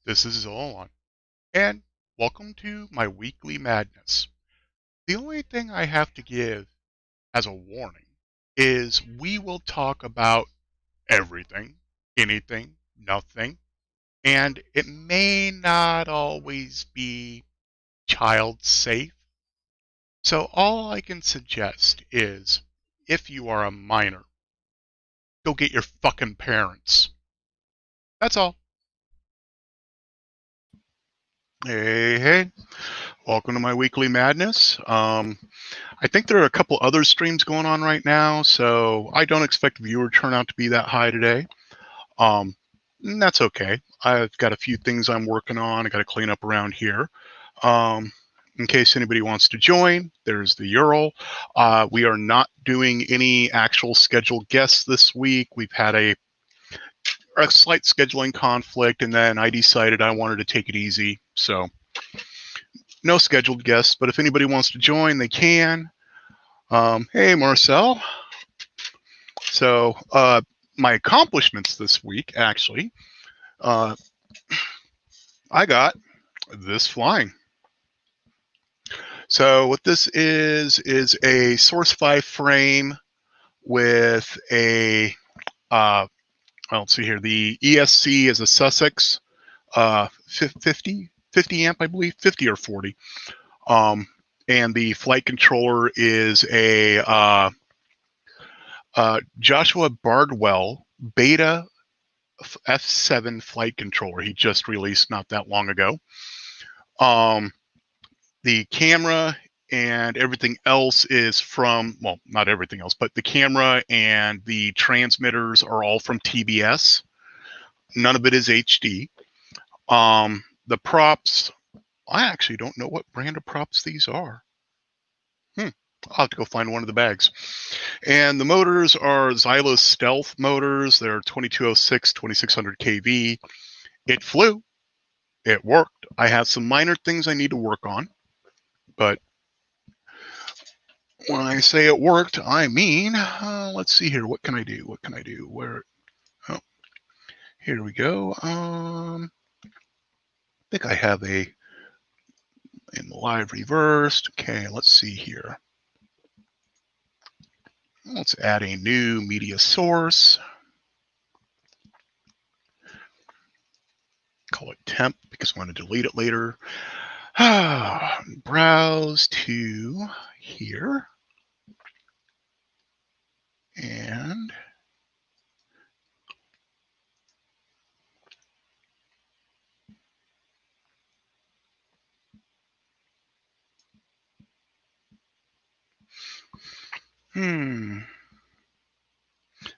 This is Zolan, and welcome to my weekly madness. The only thing I have to give as a warning is we will talk about everything, anything, nothing, and it may not always be child safe. So all I can suggest is if you are a minor, go get your fucking parents. That's all. Hey, hey. Welcome to my weekly madness. I think there are a couple other streams going on right now, so I don't expect viewer turnout to be that high today. And that's okay. I've got a few things I'm working on. I got to clean up around here. In case anybody wants to join, there's the URL. We are not doing any actual scheduled guests this week. We've had a slight scheduling conflict, and then I decided I wanted to take it easy. So no scheduled guests, but if anybody wants to join, they can. Hey, Marcel. So my accomplishments this week, actually, I got this flying. So what this is a Source 5 frame with a, let's see here, the ESC is a Sussex 50 amp, I believe, 50 or 40. And the flight controller is a Joshua Bardwell Beta F7 flight controller he just released not that long ago. The camera and everything else is from, well, not everything else, but the camera and the transmitters are all from TBS. None of it is HD. The props, I actually don't know what brand of props these are. I'll have to go find one of the bags. And the motors are Xylos Stealth motors. They're 2206, 2600 kV. It flew. It worked. I have some minor things I need to work on. But when I say it worked, I mean, let's see here. What can I do? What can I do? Where? Oh, here we go. I think I have a in live reversed. Okay, let's see here. Let's add a new media source. Call it temp because I want to delete it later. Browse to here. And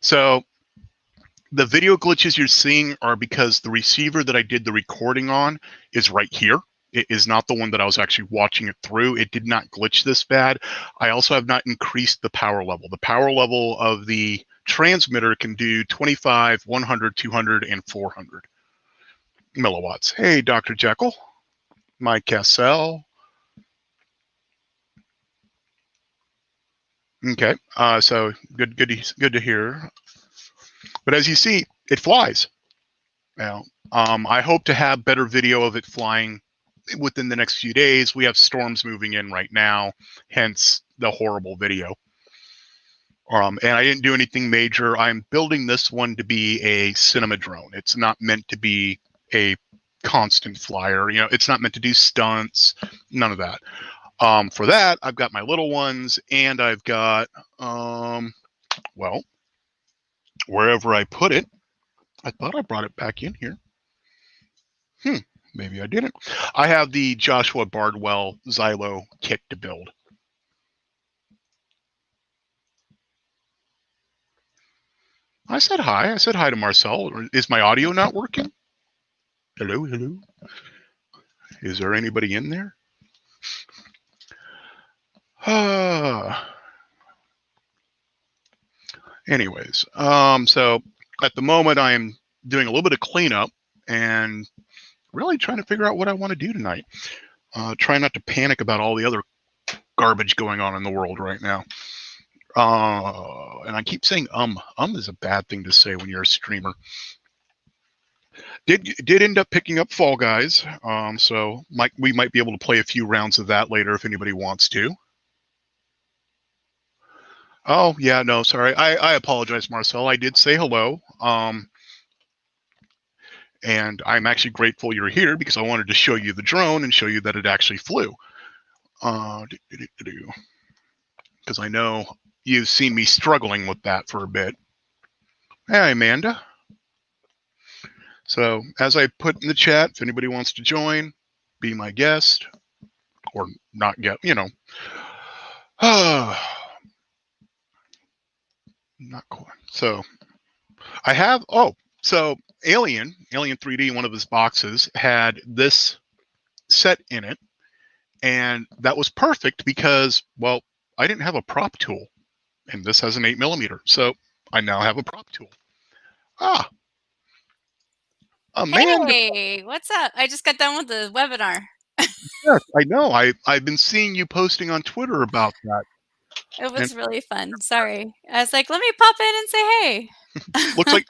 so the video glitches you're seeing are because the receiver that I did the recording on is right here. It is not the one that I was actually watching it through. It did not glitch this bad. I also have not increased the power level. The power level of the transmitter can do 25, 100, 200, and 400 milliwatts. Hey, Dr. Jekyll, Mike Cassell. Okay, so good to hear. But as you see, it flies. Now, I hope to have better video of it flying within the next few days. We have storms moving in right now, hence the horrible video. And I didn't do anything major. I'm building this one to be a cinema drone. It's not meant to be a constant flyer. You know, it's not meant to do stunts, none of that. For that, I've got my little ones, and I've got, well, wherever I put it, I thought I brought it back in here. Maybe I didn't. I have the Joshua Bardwell Xylo kit to build. I said hi. I said hi to Marcel. Is my audio not working? Hello, hello. Is there anybody in there? Anyways, so at the moment I am doing a little bit of cleanup and really trying to figure out what I want to do tonight. Try not to panic about all the other garbage going on in the world right now. And I keep saying is a bad thing to say when you're a streamer. Did end up picking up Fall Guys, so we might be able to play a few rounds of that later if anybody wants to. Oh yeah, no, sorry, I apologize, Marcel. I did say hello, and I'm actually grateful you're here because I wanted to show you the drone and show you that it actually flew. Because I know you've seen me struggling with that for a bit. Hey, Amanda. So as I put in the chat, if anybody wants to join, be my guest, or not get, not quite. So I have, so Alien 3D, one of his boxes had this set in it, and that was perfect because, well, I didn't have a prop tool, and this has an 8mm, so I now have a prop tool. Amanda. Hey, what's up? I just got done with the webinar. Yes, I know. I've been seeing you posting on Twitter about that. It was really fun. Sorry. I was like, let me pop in and say hey.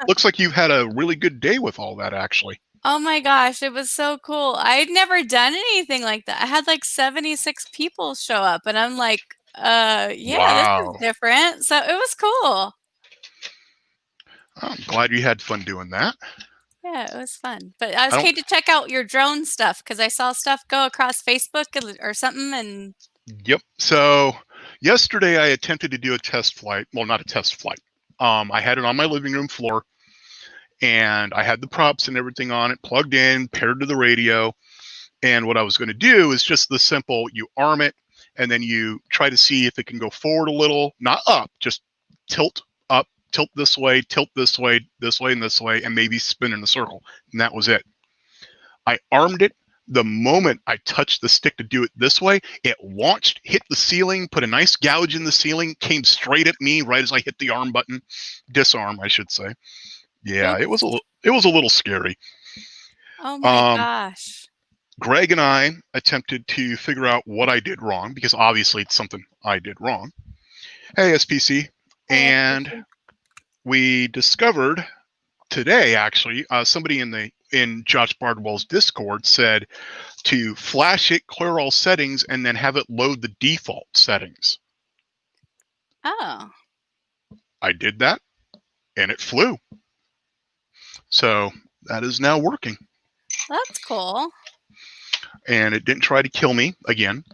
looks like you've had a really good day with all that, actually. Oh my gosh, it was so cool. I'd never done anything like that. I had like 76 people show up, and I'm like, yeah, wow. This is different. So it was cool. I'm glad you had fun doing that. Yeah, it was fun. But I was keen to check out your drone stuff because I saw stuff go across Facebook or something. And yep. So yesterday I attempted to do a test flight. Well, not a test flight. I had it on my living room floor, and I had the props and everything on it, plugged in, paired to the radio. And what I was going to do is just the simple, you arm it, and then you try to see if it can go forward a little, not up, just tilt up, tilt this way, this way, and this way, and maybe spin in a circle. And that was it. I armed it. The moment I touched the stick to do it this way, it launched, hit the ceiling, put a nice gouge in the ceiling, came straight at me right as I hit the arm button. Disarm, I should say. Yeah, it was a little scary. Oh my gosh. Greg and I attempted to figure out what I did wrong, because obviously it's something I did wrong. Hey, SPC. And we discovered today, actually, somebody in Josh Bardwell's Discord said to flash it, clear all settings, and then have it load the default settings. Oh. I did that, and it flew. So that is now working. That's cool. And it didn't try to kill me again.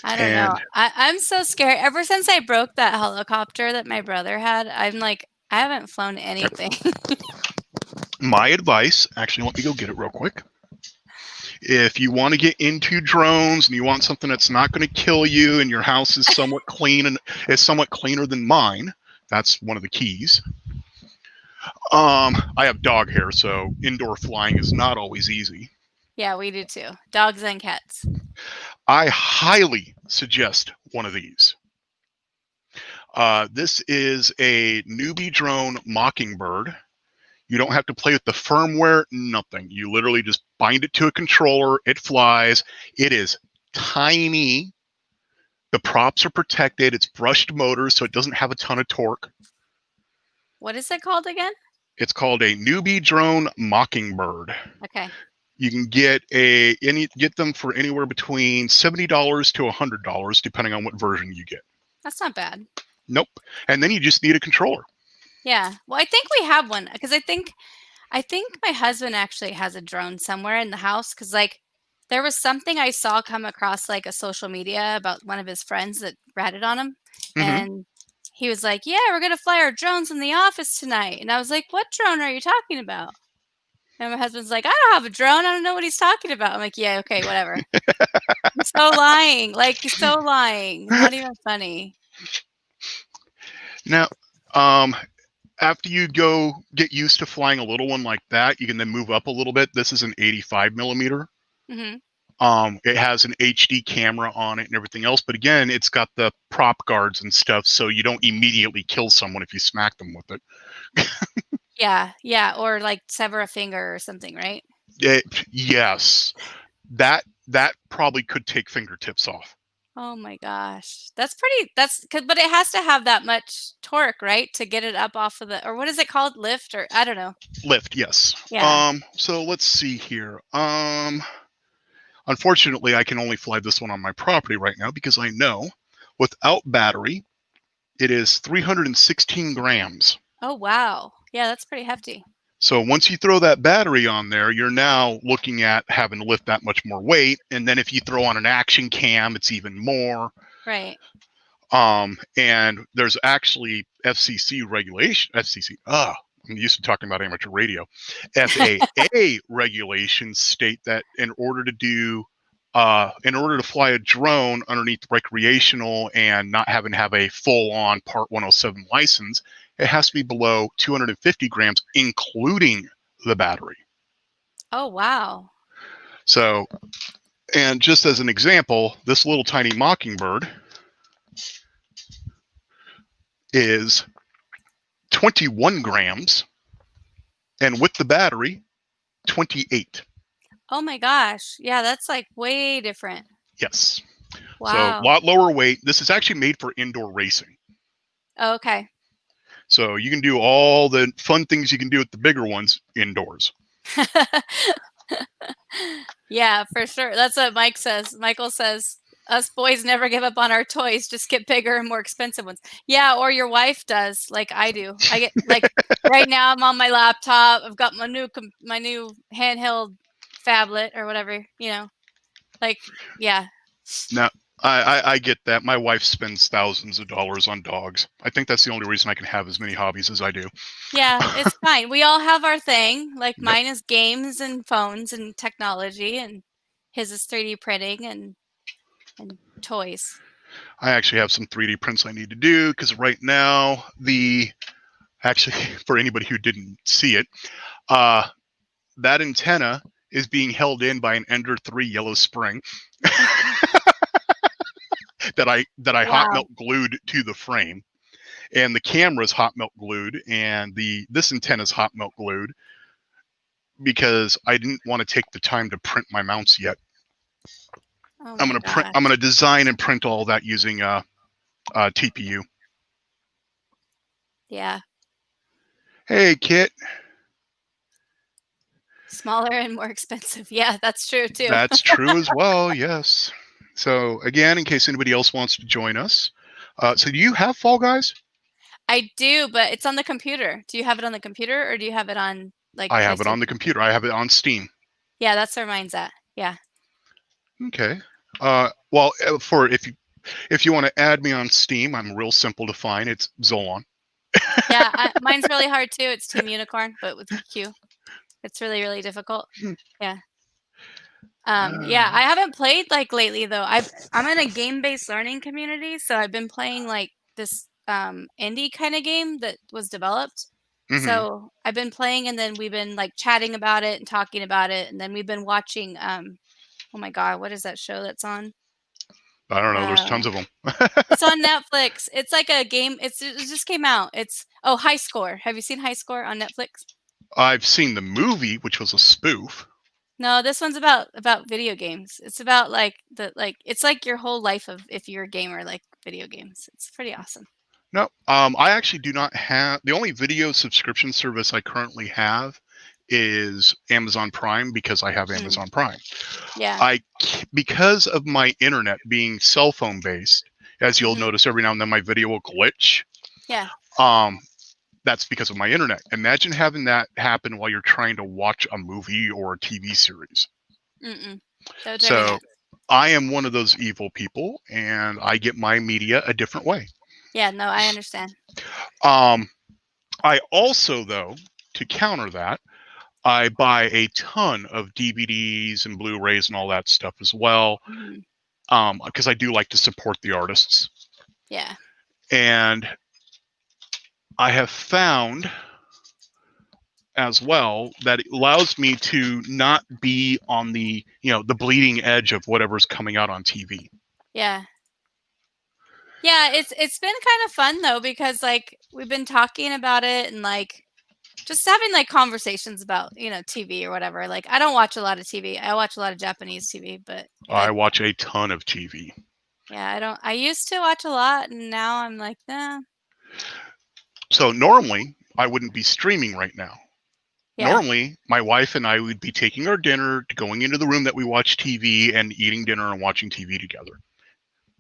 I don't know. I'm so scared. Ever since I broke that helicopter that my brother had, I'm like, I haven't flown anything. My advice, actually, let me go get it real quick. If you want to get into drones and you want something that's not going to kill you, and your house is somewhat clean and is somewhat cleaner than mine, that's one of the keys. I have dog hair, so indoor flying is not always easy. Yeah, we do too. Dogs and cats. I highly suggest one of these. This is a newbie drone Mockingbird. You don't have to play with the firmware, nothing. You literally just bind it to a controller, it flies. It is tiny. The props are protected. It's brushed motors, so it doesn't have a ton of torque. What is it called again? It's called a newbie drone Mockingbird. Okay. You can get them for anywhere between $70 to $100, depending on what version you get. That's not bad. Nope. And then you just need a controller. Yeah. Well, I think we have one, because I think my husband actually has a drone somewhere in the house, because like there was something I saw come across like a social media about one of his friends that ratted on him. And he was like, yeah, we're going to fly our drones in the office tonight. And I was like, what drone are you talking about? And my husband's like, I don't have a drone. I don't know what he's talking about. I'm like, yeah, okay, whatever. He's so lying. Like, he's so lying. Not even funny. Now, after you go get used to flying a little one like that, you can then move up a little bit. This is an 85mm. It has an HD camera on it and everything else. But again, it's got the prop guards and stuff, so you don't immediately kill someone if you smack them with it. Yeah. Or like sever a finger or something, right? Yes. That probably could take fingertips off. Oh my gosh. But it has to have that much torque, right? To get it up off of or what is it called? Lift or I don't know. Lift, yes. Yeah. So let's see here. Unfortunately, I can only fly this one on my property right now because I know without battery, it is 316 grams. Oh wow. Yeah, that's pretty hefty. So once you throw that battery on there, you're now looking at having to lift that much more weight. And then if you throw on an action cam, it's even more. Right. And there's actually FCC regulation, FCC, I'm used to talking about amateur radio. FAA regulations state that in order to fly a drone underneath recreational and not having to have a full-on Part 107 license, it has to be below 250 grams, including the battery. Oh wow. So, and just as an example, this little tiny Mockingbird is 21 grams, and with the battery, 28. Oh my gosh. Yeah, that's like way different. Yes. Wow. So a lot lower weight. This is actually made for indoor racing. Oh, okay. So you can do all the fun things you can do with the bigger ones indoors. Yeah, for sure. That's what Mike says. Michael says, us boys never give up on our toys, just get bigger and more expensive ones. Yeah, or your wife does, like I do. I get like right now I'm on my laptop. I've got my new handheld phablet or whatever, Like, yeah. Now, I get that. My wife spends thousands of dollars on dogs. I think that's the only reason I can have as many hobbies as I do. Yeah, it's fine. We all have our thing. Like Yep. mine is games and phones and technology, and his is 3D printing and toys. I actually have some 3D prints I need to do because right now actually for anybody who didn't see it, that antenna is being held in by an Ender 3 yellow spring that I Wow. hot melt glued to the frame, and the camera's hot melt glued, and this antenna's hot melt glued because I didn't want to take the time to print my mounts yet. Oh I'm my gonna print. gosh. I'm gonna design and print all that using TPU. Yeah. Hey, Kit. Smaller and more expensive. Yeah, that's true too. That's true as well. Yes. So again, in case anybody else wants to join us, so do you have Fall Guys? I do, but it's on the computer. Do you have it on the computer or do you have it on like I have it on the PlayStation? computer. I have it on Steam. Yeah, that's where mine's at. Yeah. Okay. Well, for if you want to add me on Steam, I'm real simple to find. It's Zolon. Yeah, mine's really hard too. It's Team Unicorn, but with Q. It's really, really difficult. Yeah. Yeah, I haven't played like lately though. I'm in a game-based learning community, so I've been playing like this indie kind of game that was developed. Mhm. So I've been playing, and then we've been like chatting about it and talking about it, and then we've been watching. Oh my God, what is that show that's on? I don't know. There's tons of them. It's on Netflix. It's like a game. It just came out. It's High Score. Have you seen High Score on Netflix? I've seen the movie, which was a spoof. No, this one's about video games. It's about like it's like your whole life of if you're a gamer, like video games. It's pretty awesome. No, I actually do not have the only video subscription service I currently have is Amazon Prime because I have Amazon Prime. Yeah. Because of my internet being cell phone based, as you'll notice every now and then my video will glitch. Yeah. That's because of my internet. Imagine having that happen while you're trying to watch a movie or a TV series. So I am one of those evil people, and I get my media a different way. Yeah, no, I understand. I also, though, to counter that, I buy a ton of DVDs and Blu-rays and all that stuff as well, because I do like to support the artists. Yeah. And I have found as well that it allows me to not be on the the bleeding edge of whatever's coming out on TV. Yeah. Yeah, it's been kind of fun though because like we've been talking about it and like just having like conversations about TV or whatever. Like I don't watch a lot of TV. I watch a lot of Japanese TV, but I watch a ton of TV. Yeah, I used to watch a lot, and now I'm like, nah. So normally I wouldn't be streaming right now. Yeah. Normally, my wife and I would be taking our dinner, going into the room that we watch TV and eating dinner and watching TV together.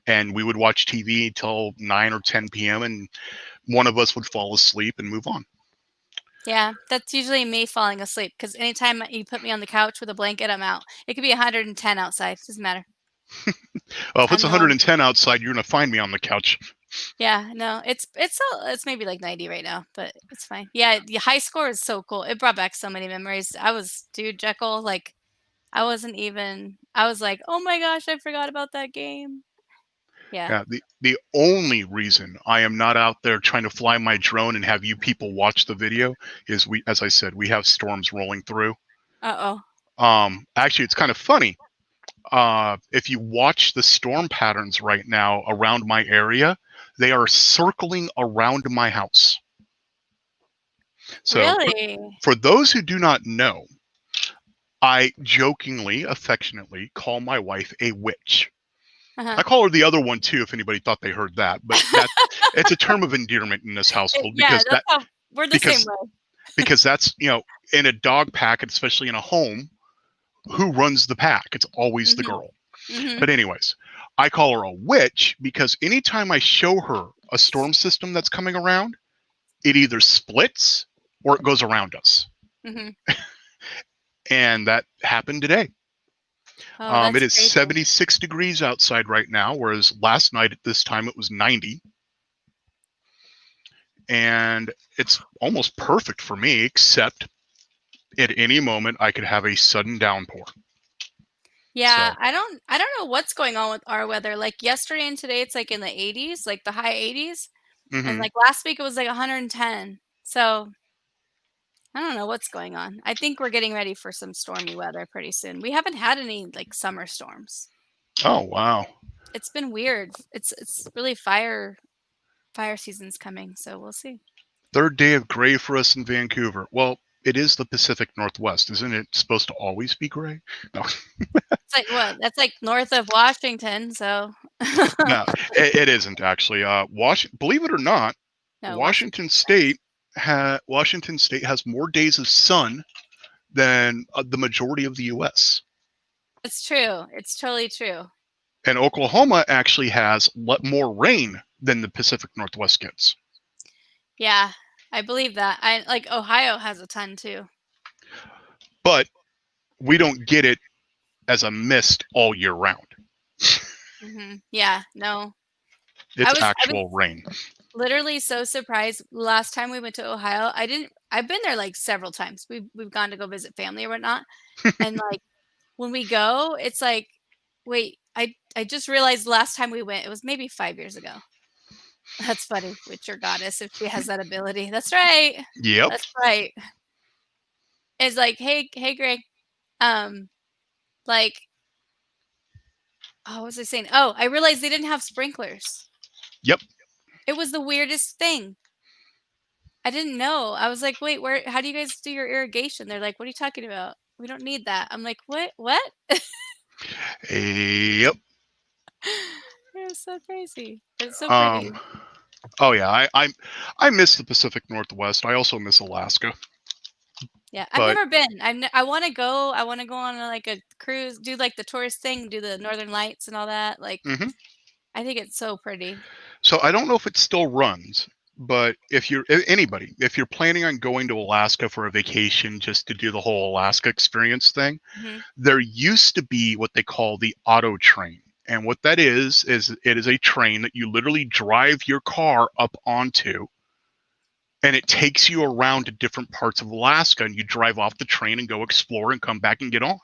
And we would watch TV till 9 or 10 p.m. and one of us would fall asleep and move on. Yeah, that's usually me falling asleep because anytime you put me on the couch with a blanket, I'm out. It could be 110 outside, doesn't matter. Well, if it's I'm the one. 110 outside, you're going to find me on the couch. Yeah, no, it's maybe like 90 right now, but it's fine. Yeah, the high score is so cool. It brought back so many memories. I was dude Jekyll, like I was like, oh my gosh, I forgot about that game. Yeah. Yeah, the only reason I am not out there trying to fly my drone and have you people watch the video is as I said, we have storms rolling through. Uh-oh. Actually, it's kind of funny. If you watch the storm patterns right now around my area, they are circling around my house. So Really? for those who do not know, I jokingly, affectionately call my wife a witch. Uh-huh. I call her the other one too, if anybody thought they heard that. But it's a term of endearment in this household Yeah, that's how we're the same because way. because that's in a dog pack, especially in a home, who runs the pack? It's always the Mhm. girl. Mhm. But anyways, I call her a witch because anytime I show her a storm system that's coming around, it either splits or it goes around us. Mhm. And that happened today. Oh, It that's is crazy. 76 degrees outside right now, whereas last night at this time it was 90. And it's almost perfect for me, except at any moment I could have a sudden downpour. Yeah, So, I don't know what's going on with our weather. Like yesterday and today it's like in the 80s, like the high 80s, and mhm. like last week it was like 110. So, I don't know what's going on. I think we're getting ready for some stormy weather pretty soon. We haven't had any like summer storms. Oh, wow. It's been weird. It's really fire season's coming, so we'll see. Third day of gray for us in Vancouver. Well, it is the Pacific Northwest. Isn't it supposed to always be gray? No, It's like what? That's like north of Washington, so no, it isn't actually. Believe it or not, no, Washington. Washington State has more days of sun than the majority of the U.S. It's true. It's totally true. And Oklahoma actually has more rain than the Pacific Northwest gets. Yeah, I believe that. I like Ohio has a ton too. But we don't get it as a mist all year round. Yeah, no. It's I was actual rain. literally so surprised last time we went to Ohio. I've been there like several times. We've gone to go visit family or whatnot. And like when we go, it's like, wait, I just realized last time we went, it was maybe 5 years ago. That's funny with your goddess if she has that ability. That's right. Yep. That's right. It's like, hey, Greg. Um, like, oh, what was I saying? Oh, I realized they didn't have sprinklers. Yep. It was the weirdest thing. I didn't know. I was like, "Wait, how do you guys do your irrigation?" They're like, "What are you talking about? We don't need that." I'm like, "What? What?" Yep. It was so crazy. It's so Um. pretty. Oh yeah. I miss the Pacific Northwest. I also miss Alaska. Yeah, I've But never been. I wanna go. I wanna go on, like, a cruise, do, like, the tourist thing, do the Northern Lights and all that, like, mhm. I think it's so pretty. So I don't know if it still runs. But if you're anybody, if you're planning on going to Alaska for a vacation just to do the whole Alaska experience thing, Mhm. there used to be what they call the auto train. And what that is it is a train that you literally drive your car up onto, and it takes you around to different parts of Alaska, and you drive off the train and go explore and come back and get on.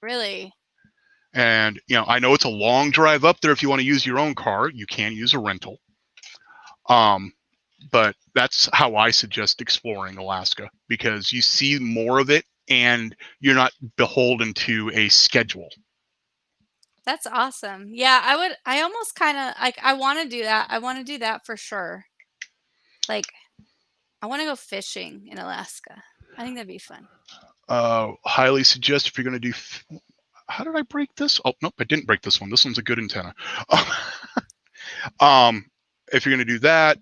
Really? And I know it's a long drive up there. If you want to use your own car, you can use a rental. Um, but that's how I suggest exploring Alaska, because you see more of it and you're not beholden to a schedule. That's awesome. Yeah, I almost kinda like, I wanna do that. I wanna do that for sure. Like, I wanna go fishing in Alaska. I think that'd be fun. Highly suggest if you're going to do how did I break this? Oh, nope, I didn't break this one. This one's a good antenna. If you're going to do that,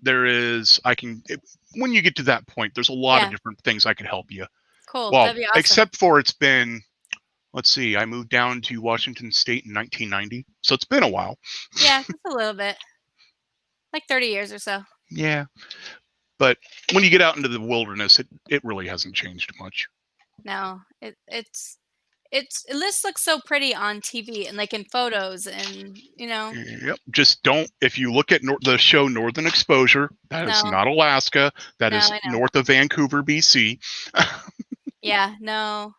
when you get to that point, there's a lot of different things I could help you. Cool. Well, That'd be awesome. except for it's been, let's see, I moved down to Washington State in 1990. So it's been a while. Yeah, just a little bit. Like 30 years or so. Yeah. But when you get out into the wilderness, it really hasn't changed much. No, it this looks so pretty on TV and like in photos and Yep. Just don't. If you look at the show Northern Exposure, that is not Alaska. That is north of Vancouver, BC. Yeah. No.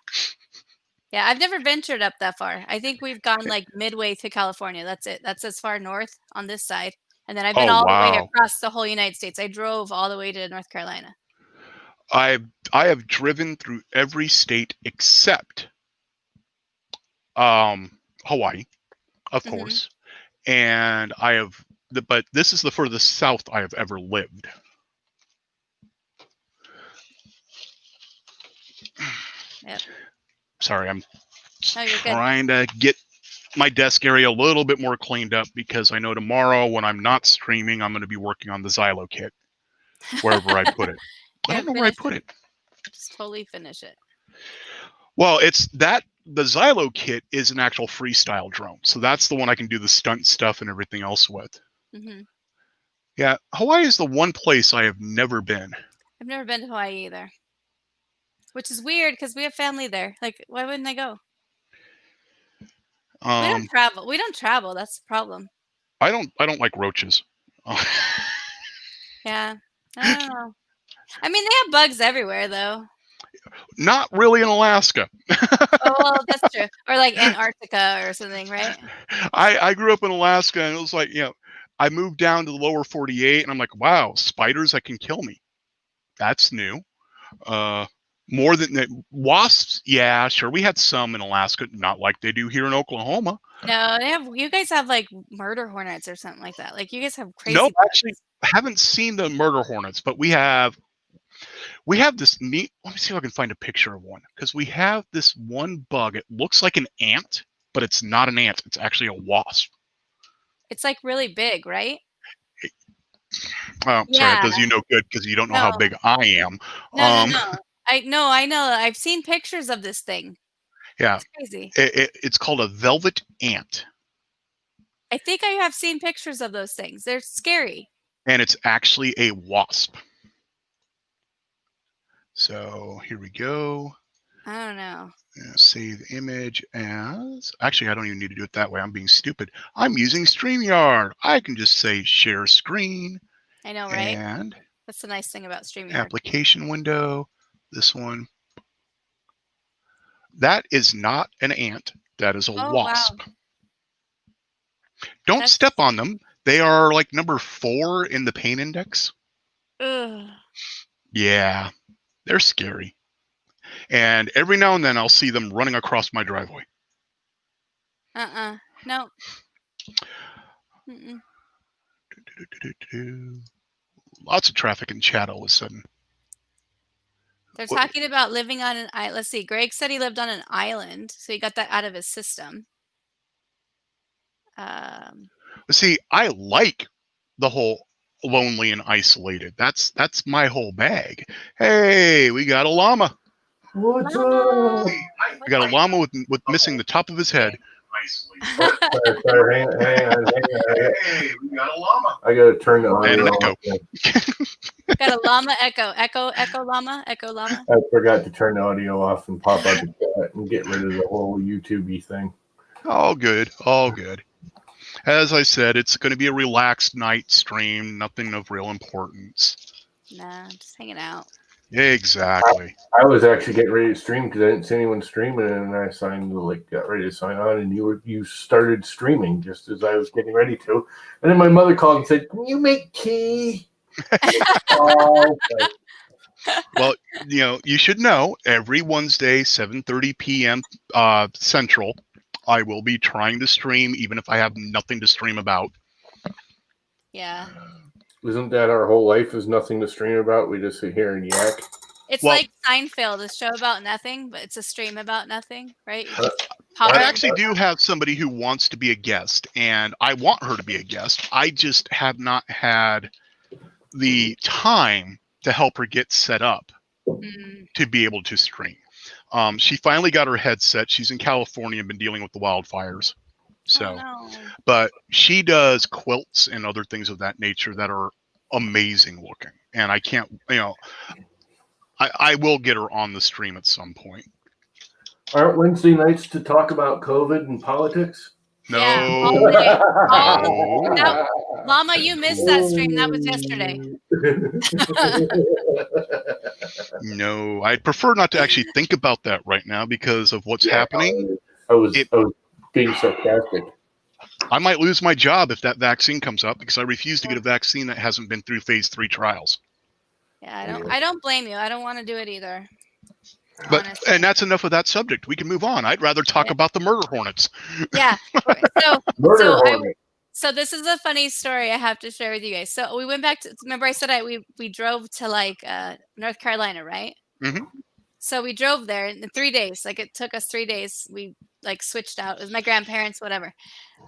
Yeah, I've never ventured up that far. I think we've gone like midway to California. That's it. That's as far north on this side. And then I've been all the way across the whole United States. I drove all the way to North Carolina. I have driven through every state except Hawaii, of course. And but this is the furthest south I have ever lived. Yep. Sorry, I'm trying to get my desk area a little bit more cleaned up because I know tomorrow when I'm not streaming, I'm going to be working on the Xylo kit, wherever I put it. I don't know where I put it. Just totally finish it. Well, the Xylo kit is an actual freestyle drone. So that's the one I can do the stunt stuff and everything else with. Yeah, Hawaii is the one place I have never been. I've never been to Hawaii either. Which is weird because we have family there. Like, why wouldn't I go? We don't travel. We don't travel. That's the problem. I don't like roaches. Yeah. I don't know. I mean, they have bugs everywhere, though. Not really in Alaska. Oh, well, that's true. Or like Antarctica or something, right? I grew up in Alaska, and it was like, I moved down to the lower 48, and I'm like, wow, spiders that can kill me. That's new. More than wasps, yeah, sure. We had some in Alaska, not like they do here in Oklahoma. No, you guys have like murder hornets or something like that. Like you guys have crazy. No, actually, I haven't seen the murder hornets, but we have this neat. Let me see if I can find a picture of one because we have this one bug. It looks like an ant, but it's not an ant. It's actually a wasp. It's like really big, right? Sorry, it does you no good because you don't know how big I am. No. I know. I've seen pictures of this thing. Yeah. It's crazy. It's called a velvet ant. I think I have seen pictures of those things. They're scary. And it's actually a wasp. So here we go. I don't know. Save image as. Actually, I don't even need to do it that way. I'm being stupid. I'm using StreamYard. I can just say share screen. I know, right? And that's the nice thing about StreamYard. Application window. This one. That is not an ant. That is a wasp. Wow. Don't step on them. They are like number 4 in the pain index. Ugh. Yeah, they're scary. And every now and then I'll see them running across my driveway. No. Lots of traffic in chat all of a sudden. They're talking about living on an island. Let's see. Greg said he lived on an island, so he got that out of his system. See, I like the whole lonely and isolated. That's my whole bag. Hey, we got a llama. What's up? We got a llama with missing the top of his head. Sorry, hang on. Hey, we got a llama. I gotta turn the audio and an echo. Got a llama echo llama. I forgot to turn the audio off and pop out the chat and get rid of the whole YouTube-y thing. All good. As I said, it's going to be a relaxed night stream, nothing of real importance. Nah, just hanging out. Exactly. I was actually getting ready to stream because I didn't see anyone streaming, and I got ready to sign on, and you started streaming just as I was getting ready to, and then my mother called and said, "Can you make tea?" Okay. Well, you should know every Wednesday, 7:30 p.m. Central, I will be trying to stream, even if I have nothing to stream about. Yeah. Isn't that our whole life is nothing to stream about? We just sit here and yak. It's like Seinfeld, a show about nothing, but it's a stream about nothing, right? Pop I in. actually do have somebody who wants to be a guest, and I want her to be a guest. I just have not had the time to help her get set up to be able to stream. She finally got her headset. She's in California and been dealing with the wildfires. So, Oh, no. but she does quilts and other things of that nature that are amazing looking. And I can't, I will get her on the stream at some point. Aren't Wednesday nights to talk about COVID and politics? No. Yeah, all day. No. Llama, you missed that stream. That was yesterday. No, I'd prefer not to actually think about that right now because of what's happening. I was being sarcastic. I might lose my job if that vaccine comes up because I refuse to get a vaccine that hasn't been through phase 3 trials. Yeah, I don't blame you. I don't want to do it either. But honestly. and that's enough of that subject. We can move on. I'd rather talk about the murder hornets. Yeah. Hornet. So this is a funny story I have to share with you guys. So we went back to, remember I said we drove to like North Carolina, right? Mm-hmm. So we drove there in 3 days. Like it took us 3 days. We like switched out. It was my grandparents, whatever.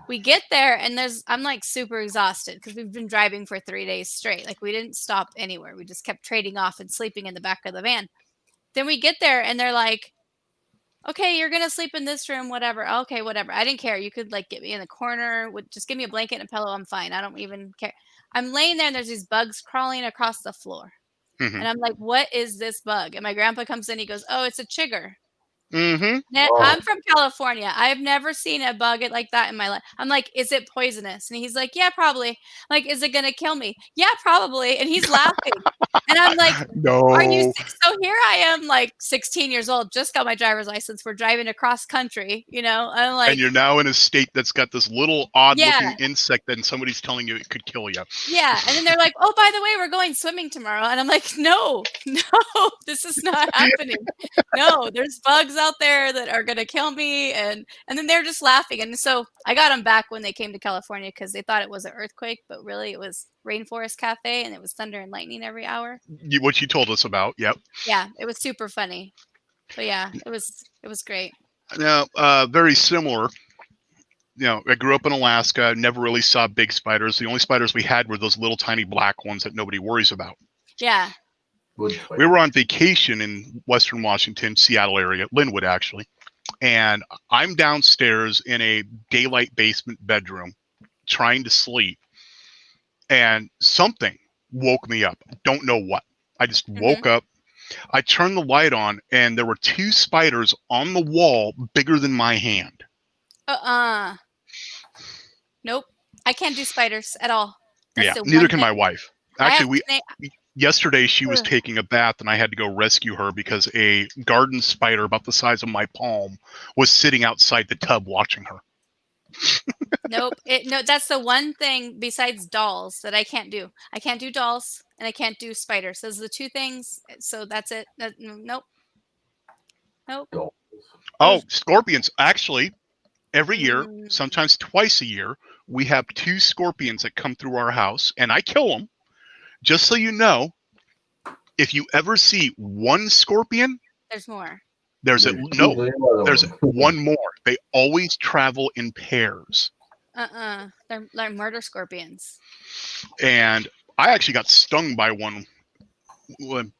We get there and I'm like super exhausted because we've been driving for 3 days straight. Like we didn't stop anywhere. We just kept trading off and sleeping in the back of the van. Then we get there and they're like, okay, you're going to sleep in this room, whatever. Okay, whatever. I didn't care. You could like get me in the corner. Just give me a blanket and a pillow. I'm fine. I don't even care. I'm laying there and there's these bugs crawling across the floor. Mm-hmm. And I'm like, what is this bug? And my grandpa comes in. He goes, oh, it's a chigger. Mm-hmm. I'm from California. I've never seen a bug like that in my life. I'm like, is it poisonous? And he's like, yeah, probably. Like, is it going to kill me? Yeah, probably. And he's laughing. And I'm like, no. Are you? So here I am, like 16 years old, just got my driver's license. We're driving across country, I'm like, and you're now in a state that's got this little odd-looking insect that somebody's telling you it could kill you. Yeah, and then they're like, oh, by the way, we're going swimming tomorrow. And I'm like, no, this is not happening. No, there's bugs out there that are going to kill me. And then they're just laughing. And so I got them back when they came to California because they thought it was an earthquake, but really it was Rainforest Cafe and it was thunder and lightning every hour. What you told us about. Yep. Yeah, it was super funny. But yeah, it was great. Now, very similar. I grew up in Alaska. Never really saw big spiders. The only spiders we had were those little tiny black ones that nobody worries about. Yeah. We were on vacation in Western Washington, Seattle area, Linwood actually. And I'm downstairs in a daylight basement bedroom trying to sleep. And something woke me up. Don't know what. I just woke up. I turned the light on and there were 2 spiders on the wall bigger than my hand. Nope. I can't do spiders at all. That's neither can my wife. Actually, yesterday she was taking a bath and I had to go rescue her because a garden spider about the size of my palm was sitting outside the tub watching her. Nope. No, that's the one thing besides dolls that I can't do. I can't do dolls and I can't do spiders. Those are the 2 things. So that's it. Nope. Oh, scorpions. Actually, every year, sometimes twice a year, we have 2 scorpions that come through our house and I kill them. Just so you know, if you ever see one scorpion, there's more. There's one more. They always travel in pairs. They're like murder scorpions. And I actually got stung by one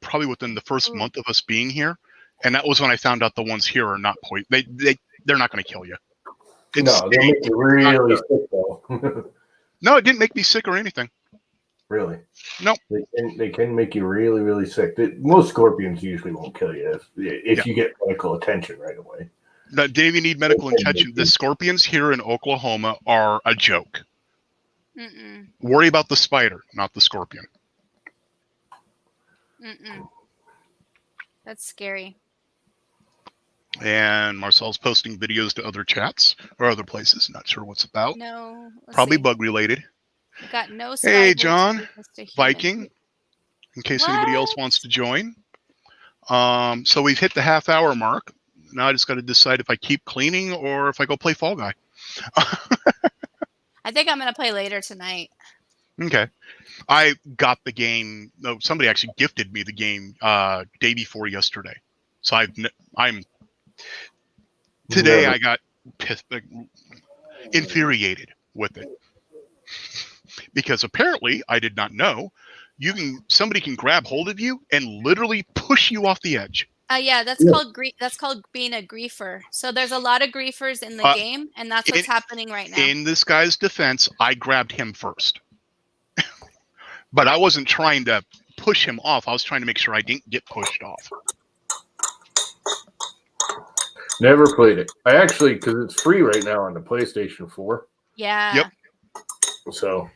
probably within the first month of us being here. And that was when I found out the ones here are not poison. They're not going to kill you. No, they make you really sick though. No, it didn't make me sick or anything. Really? No. They can make you really, really sick. Most scorpions usually won't kill you if you get medical attention right away. Now, Dave, you need medical attention. The scorpions here in Oklahoma are a joke. Worry about the spider, not the scorpion. That's scary. And Marcel's posting videos to other chats or other places. Not sure what's about. No. Probably bug related. We got no. Hey, John, Viking. In case anybody else wants to join. So we've hit the half-hour mark. Now I just got to decide if I keep cleaning or if I go play Fall Guy. I think I'm going to play later tonight. Okay. I got the game. No, somebody actually gifted me the game day before yesterday. So I'm today I got infuriated with it. Because apparently, I did not know, somebody can grab hold of you and literally push you off the edge. Yeah, that's called being a griefer. So there's a lot of griefers in the game, and that's what's happening right now. In this guy's defense, I grabbed him first. But I wasn't trying to push him off. I was trying to make sure I didn't get pushed off. Never played it. I actually, because it's free right now on the PlayStation 4. Yeah. Yep. So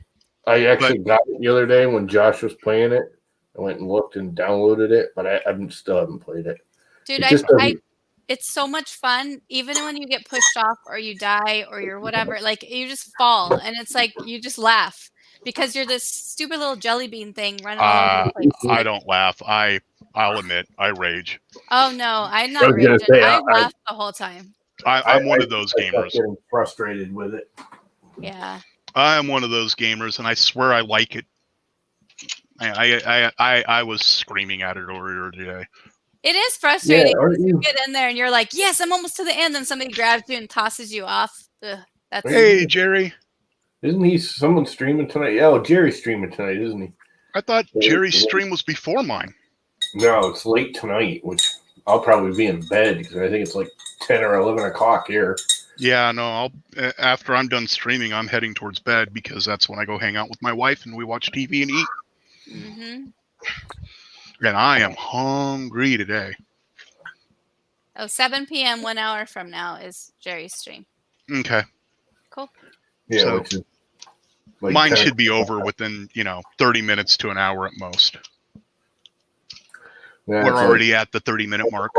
I actually got it the other day when Josh was playing it. I went and looked and downloaded it, but I still haven't played it. Dude, it's so much fun. Even when you get pushed off or you die or you're whatever, like you just fall and it's like you just laugh because you're this stupid little jelly bean thing running all over the place. I don't laugh. I'll admit, I rage. Oh no, I'm not raging. I laughed the whole time. I'm one of those gamers. Getting frustrated with it. Yeah. I am one of those gamers, and I swear I like it. I was screaming at it earlier today. It is frustrating. Yeah, you get in there and you're like, yes, I'm almost to the end. Then somebody grabs you and tosses you off. Hey, Jerry. Isn't he someone streaming tonight? Yeah, Jerry's streaming tonight, isn't he? I thought Jerry's stream was before mine. No, it's late tonight, which I'll probably be in bed because I think it's like 10 or 11 o'clock here. Yeah, no, after I'm done streaming, I'm heading towards bed because that's when I go hang out with my wife and we watch TV and eat. Mm-hmm. And I am hungry today. 7 p.m., 1 hour from now is Jerry's stream. Okay. Cool. Yeah, so like mine should be over within, 30 minutes to an hour at most. Yeah, we're already at the 30-minute mark.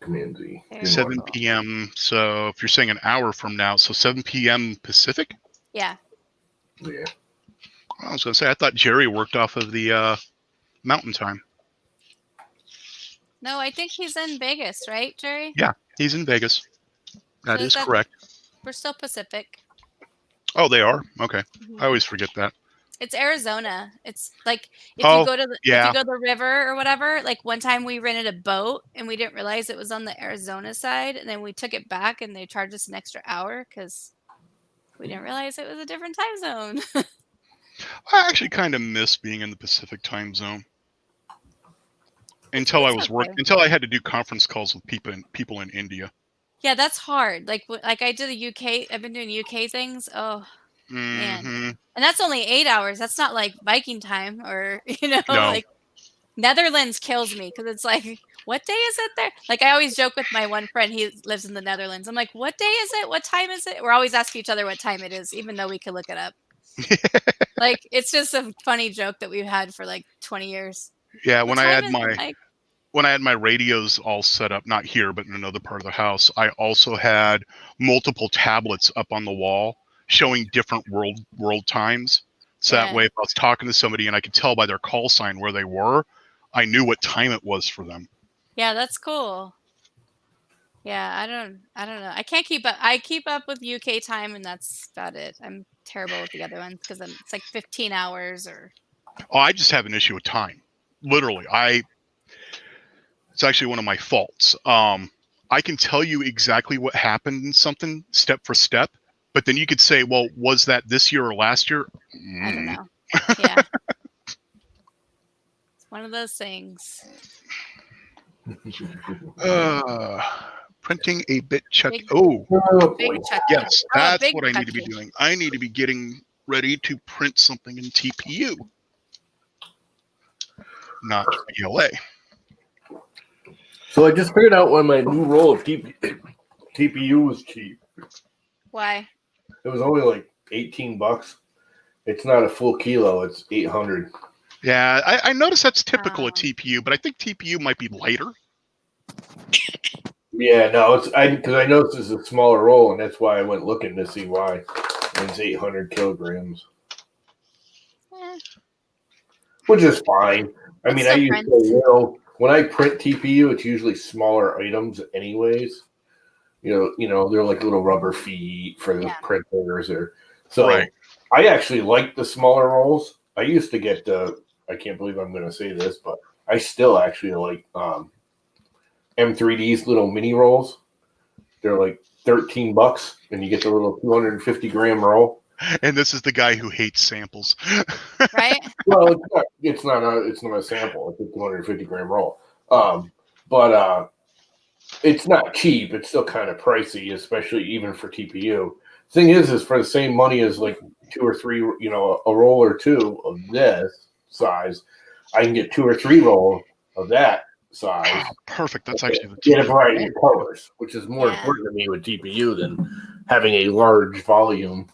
Command Z. 7 p.m. So if you're saying an hour from now, so 7 p.m. Pacific? Yeah. Yeah. I was going to say, I thought Jerry worked off of the mountain time. No, I think he's in Vegas, right, Jerry? Yeah, he's in Vegas. That is correct. We're still Pacific. Oh, they are? Okay. Mm-hmm. I always forget that. It's Arizona. It's like if you go to the river or whatever, like one time we rented a boat and we didn't realize it was on the Arizona side, and then we took it back and they charged us an extra hour because we didn't realize it was a different time zone. I actually kind of miss being in the Pacific time zone. Until I had to do conference calls with people in India. Yeah, that's hard. Like I did the UK. I've been doing UK things. Oh, man. And that's only 8 hours. That's not like Viking time or, like Netherlands kills me because it's like, what day is it there? Like I always joke with my one friend. He lives in the Netherlands. I'm like, what day is it? What time is it? We're always asking each other what time it is, even though we could look it up. Like, it's just a funny joke that we've had for like 20 years. Yeah, when I had my radios all set up, not here, but in another part of the house, I also had multiple tablets up on the wall showing different world times. So that way, if I was talking to somebody and I could tell by their call sign where they were, I knew what time it was for them. Yeah, that's cool. Yeah, I don't know. I can't keep up. I keep up with UK time, and that's about it. I'm terrible with the other ones because it's like 15 hours or. Oh, I just have an issue with time. Literally, it's actually one of my faults. I can tell you exactly what happened in something step for step, but then you could say, well, was that this year or last year? I don't know. Yeah. It's one of those things. Printing a bit check. Big check. Yes, that's what I need to be doing. I need to be getting ready to print something in TPU, not PLA. So I just figured out why my new roll of TPU was cheap. Why? It was only like $18. It's not a full kilo. It's 800. Yeah, I noticed that's typical of TPU, but I think TPU might be lighter. Yeah, no, because I noticed it's a smaller roll, and that's why I went looking to see why. And it's 800 kilograms. Which is fine. I mean, I use when I print TPU, it's usually smaller items anyways. You know, they're like little rubber feet for the printers right. I actually like the smaller rolls. I used to get I can't believe I'm going to say this, but I still actually like M3D's little mini rolls. They're like $13, and you get the little 250-gram roll. And this is the guy who hates samples. Right? Well, it's not a sample. It's a 250-gram roll. But it's not cheap. It's still kind of pricey, especially even for TPU. Thing is for the same money as like 2 or 3, a roll or 2 of this size, I can get 2 or 3 rolls of that size. Perfect. That's actually the get a variety of colors, which is more important to me with TPU than having a large volume.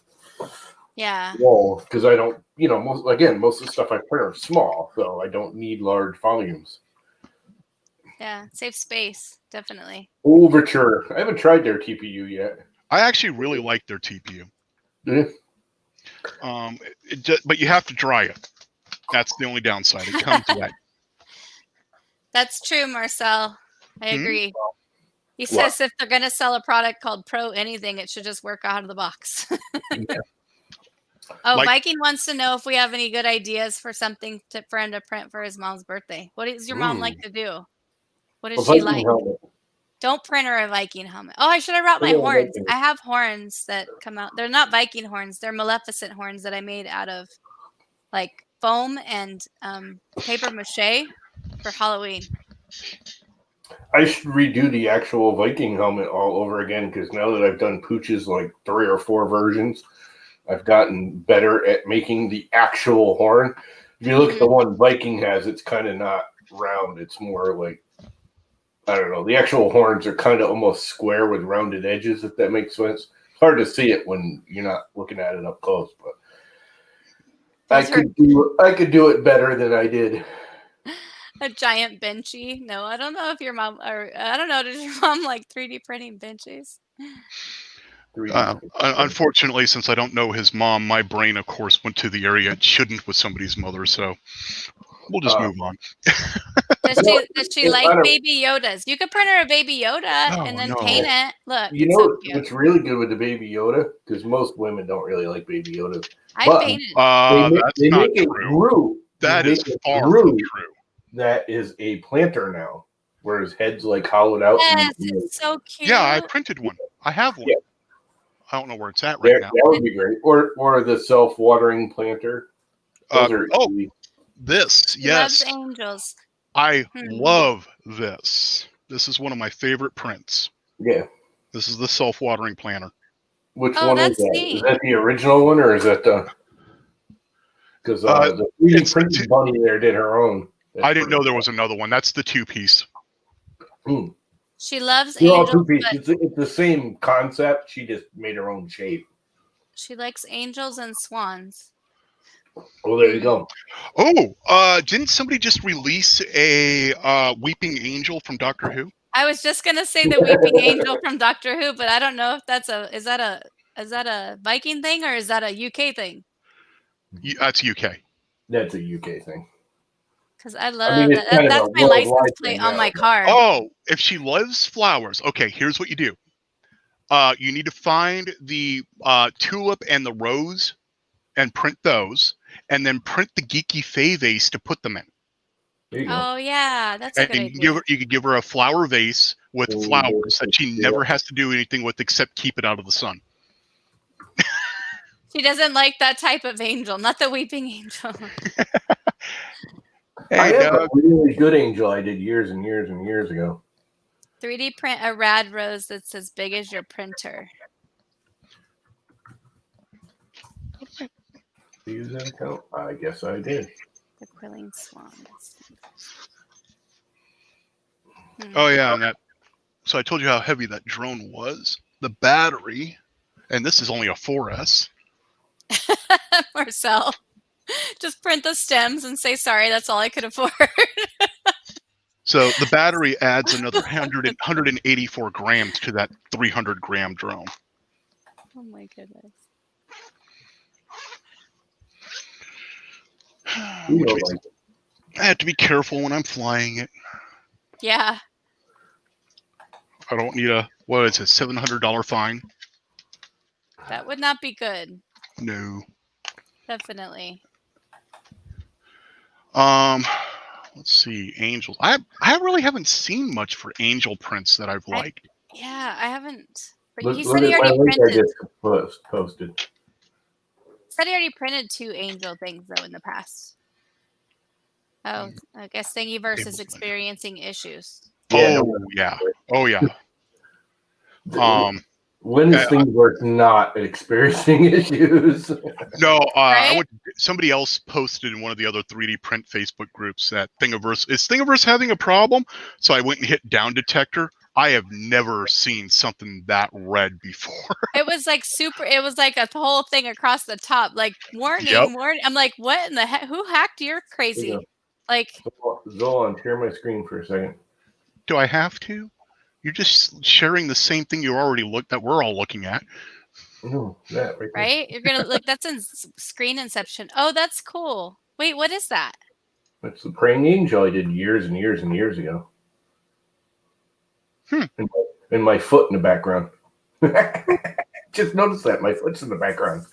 Yeah. Roll, because I don't, most of the stuff I print are small, so I don't need large volumes. Yeah, save space, definitely. Overture. I haven't tried their TPU yet. I actually really like their TPU. Yeah. But you have to dry it. That's the only downside. It comes wet. That's true, Marcel. I agree. He says if they're going to sell a product called Pro anything, it should just work out of the box. Yeah. Oh, Viking wants to know if we have any good ideas for something for him to print for his mom's birthday. What does your mom like to do? What does she like? Helmet. Don't print her a Viking helmet. Oh, I should have brought my horns. I have horns that come out. They're not Viking horns. They're Maleficent horns that I made out of like foam and paper mache for Halloween. I should redo the actual Viking helmet all over again, because now that I've done Pooch's like 3 or 4 versions, I've gotten better at making the actual horn. If you look at the one Viking has, it's kind of not round. It's more like, I don't know. The actual horns are kind of almost square with rounded edges, if that makes sense. It's hard to see it when you're not looking at it up close, but I could do it better than I did. A giant benchy? No, I don't know if your mom, or I don't know. Does your mom like 3D printing benches? Unfortunately, since I don't know his mom, my brain, of course, went to the area it shouldn't with somebody's mother. So we'll just move on. Does she like Baby Yodas? You could print her a Baby Yoda and then paint it. Look, what's really good with the Baby Yoda, because most women don't really like Baby Yoda. I painted. That's not true. That is far from true. That is a planter now, where his head's like hollowed out. Yes, it's so cute. Yeah, I printed one. I have one. Yeah. I don't know where it's at now. That would be great. Or the self-watering planter. This, yes. Loves angels. I love this. This is one of my favorite prints. Yeah. This is the self-watering planter. Which one is that? Neat. Is that the original one, or is that the... Because the 3D printed bunny there did her own. I didn't know there was another one. That's the 2-piece. She loves angels. It's the same concept. She just made her own shape. She likes angels and swans. Oh, there you go. Oh, didn't somebody just release a weeping angel from Doctor Who? I was just gonna say the weeping angel from Doctor Who, but I don't know if that's is that a Viking thing or is that a UK thing? That's UK. That's a UK thing. Because I love that. That's my license plate on my car. Oh, if she loves flowers, okay, here's what you do. You need to find the tulip and the rose and print those, and then print the geeky fae vase to put them in. There you go. Oh, yeah, that's a good idea. You could give her a flower vase with flowers that she never has to do anything with except keep it out of the sun. She doesn't like that type of angel, not the weeping angel. I have a really good angel I did years and years and years ago. 3D print a rad rose that's as big as your printer. Use that account? I guess I did. The quilling swans. Oh yeah, and so I told you how heavy that drone was. The battery, and this is only a 4S. Marcel, just print the stems and say sorry. That's all I could afford. So the battery adds another 184 grams to that 300-gram drone. Oh my goodness. I have to be careful when I'm flying it. Yeah. I don't need a $700 fine. That would not be good. No. Definitely. Let's see. Angels. I really haven't seen much for angel prints that I've liked. Yeah, I haven't. But Look, he look said he at my already link I printed. just posted. Said he already printed 2 angel things though in the past. Oh, I guess Thingiverse is Tables, experiencing issues. Yeah, Oh yeah. Oh yeah. When is Thingiverse not experiencing issues? No, Right? somebody else posted in one of the other 3D print Facebook groups that is Thingiverse having a problem? So I went and hit down detector. I have never seen something that red before. It was like it was like a whole thing across the top, like warning, Yep. warning. I'm like, what in the heck? Who hacked your crazy? Like, Zolan, share my screen for a second. Do I have to? You're just sharing the same thing you already that we're all looking at. No, that right there. right? You're gonna look. That's in Screen Inception. Oh, that's cool. Wait, what is that? That's the praying angel I did years and years and years ago. And my foot in the background. Just notice that my foot's in the background.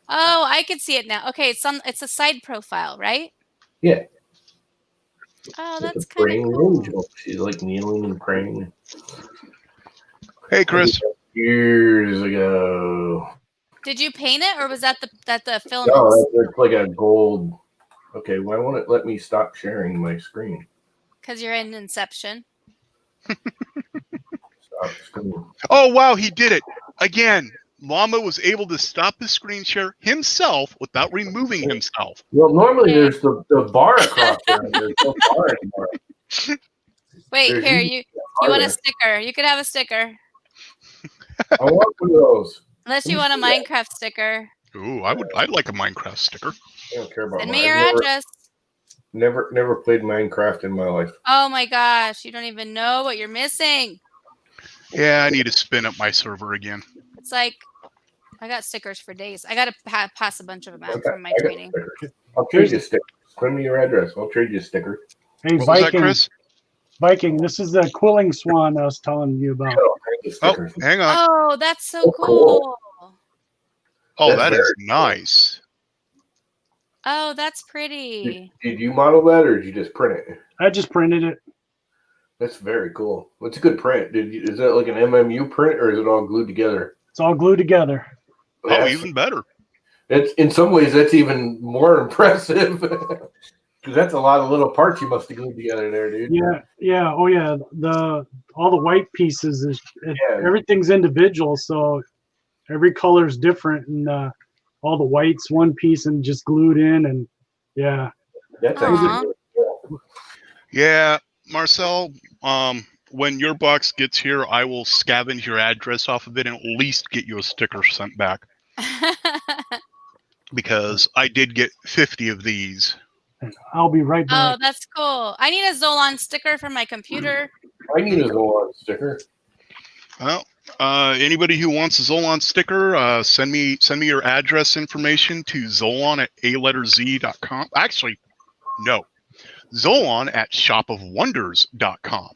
Oh, I can see it now. Okay, it's a side profile, right? Yeah. Oh, that's It's a kind of praying cool. angel. She's like kneeling and praying. Hey, Chris. Years ago. Did you paint it, or was that the filaments? No, it's like a gold. Okay, why won't it let me stop sharing my screen? Because you're in Inception. Stop screen. Oh wow, he did it again. Llama was able to stop the screen share himself without removing himself. Well, normally there's the bar across there. There's no bar anymore. Wait, There's here usually you want a there. sticker? You could have a sticker, I want one of those. unless you want a Minecraft sticker. Ooh, I'd like a Minecraft sticker. I don't care about Send mine. me your address. Never played Minecraft in my life. Oh my gosh, you don't even know what you're missing. Yeah, I need to spin up my server again. It's like I got stickers for days. I got to pass a bunch of them out from my I got training. stickers. I'll trade you a sticker. Send me your address. I'll trade you a sticker. Hey, What was that, Viking, Chris? Viking, this is the quilling swan I was telling you about. Oh, hang on. Oh, that's so Oh, cool. cool. Oh, That's that is very nice. Oh, that's pretty. Did you model that or did you just print it? I just printed it. That's very cool. What's a good print? Is that like an MMU print or is it all glued together? It's all glued together. Oh, even better. It's in some ways that's even more impressive because that's a lot of little parts you must have glued together there, dude. Yeah. Oh yeah. All the white pieces everything's individual, so every color is different, and all the whites one piece and just glued in, and yeah. That's Aw. actually good. Yeah, Marcel. When your box gets here, I will scavenge your address off of it and at least get you a sticker sent back because I did get 50 of these. I'll be right back. Oh, that's cool. I need a Zolan sticker for my computer. I need a Zolan sticker. Well, anybody who wants a Zolan sticker, send me your address information to zolan@aletterzz.com. Actually, no, Zolan at shopofwonders.com.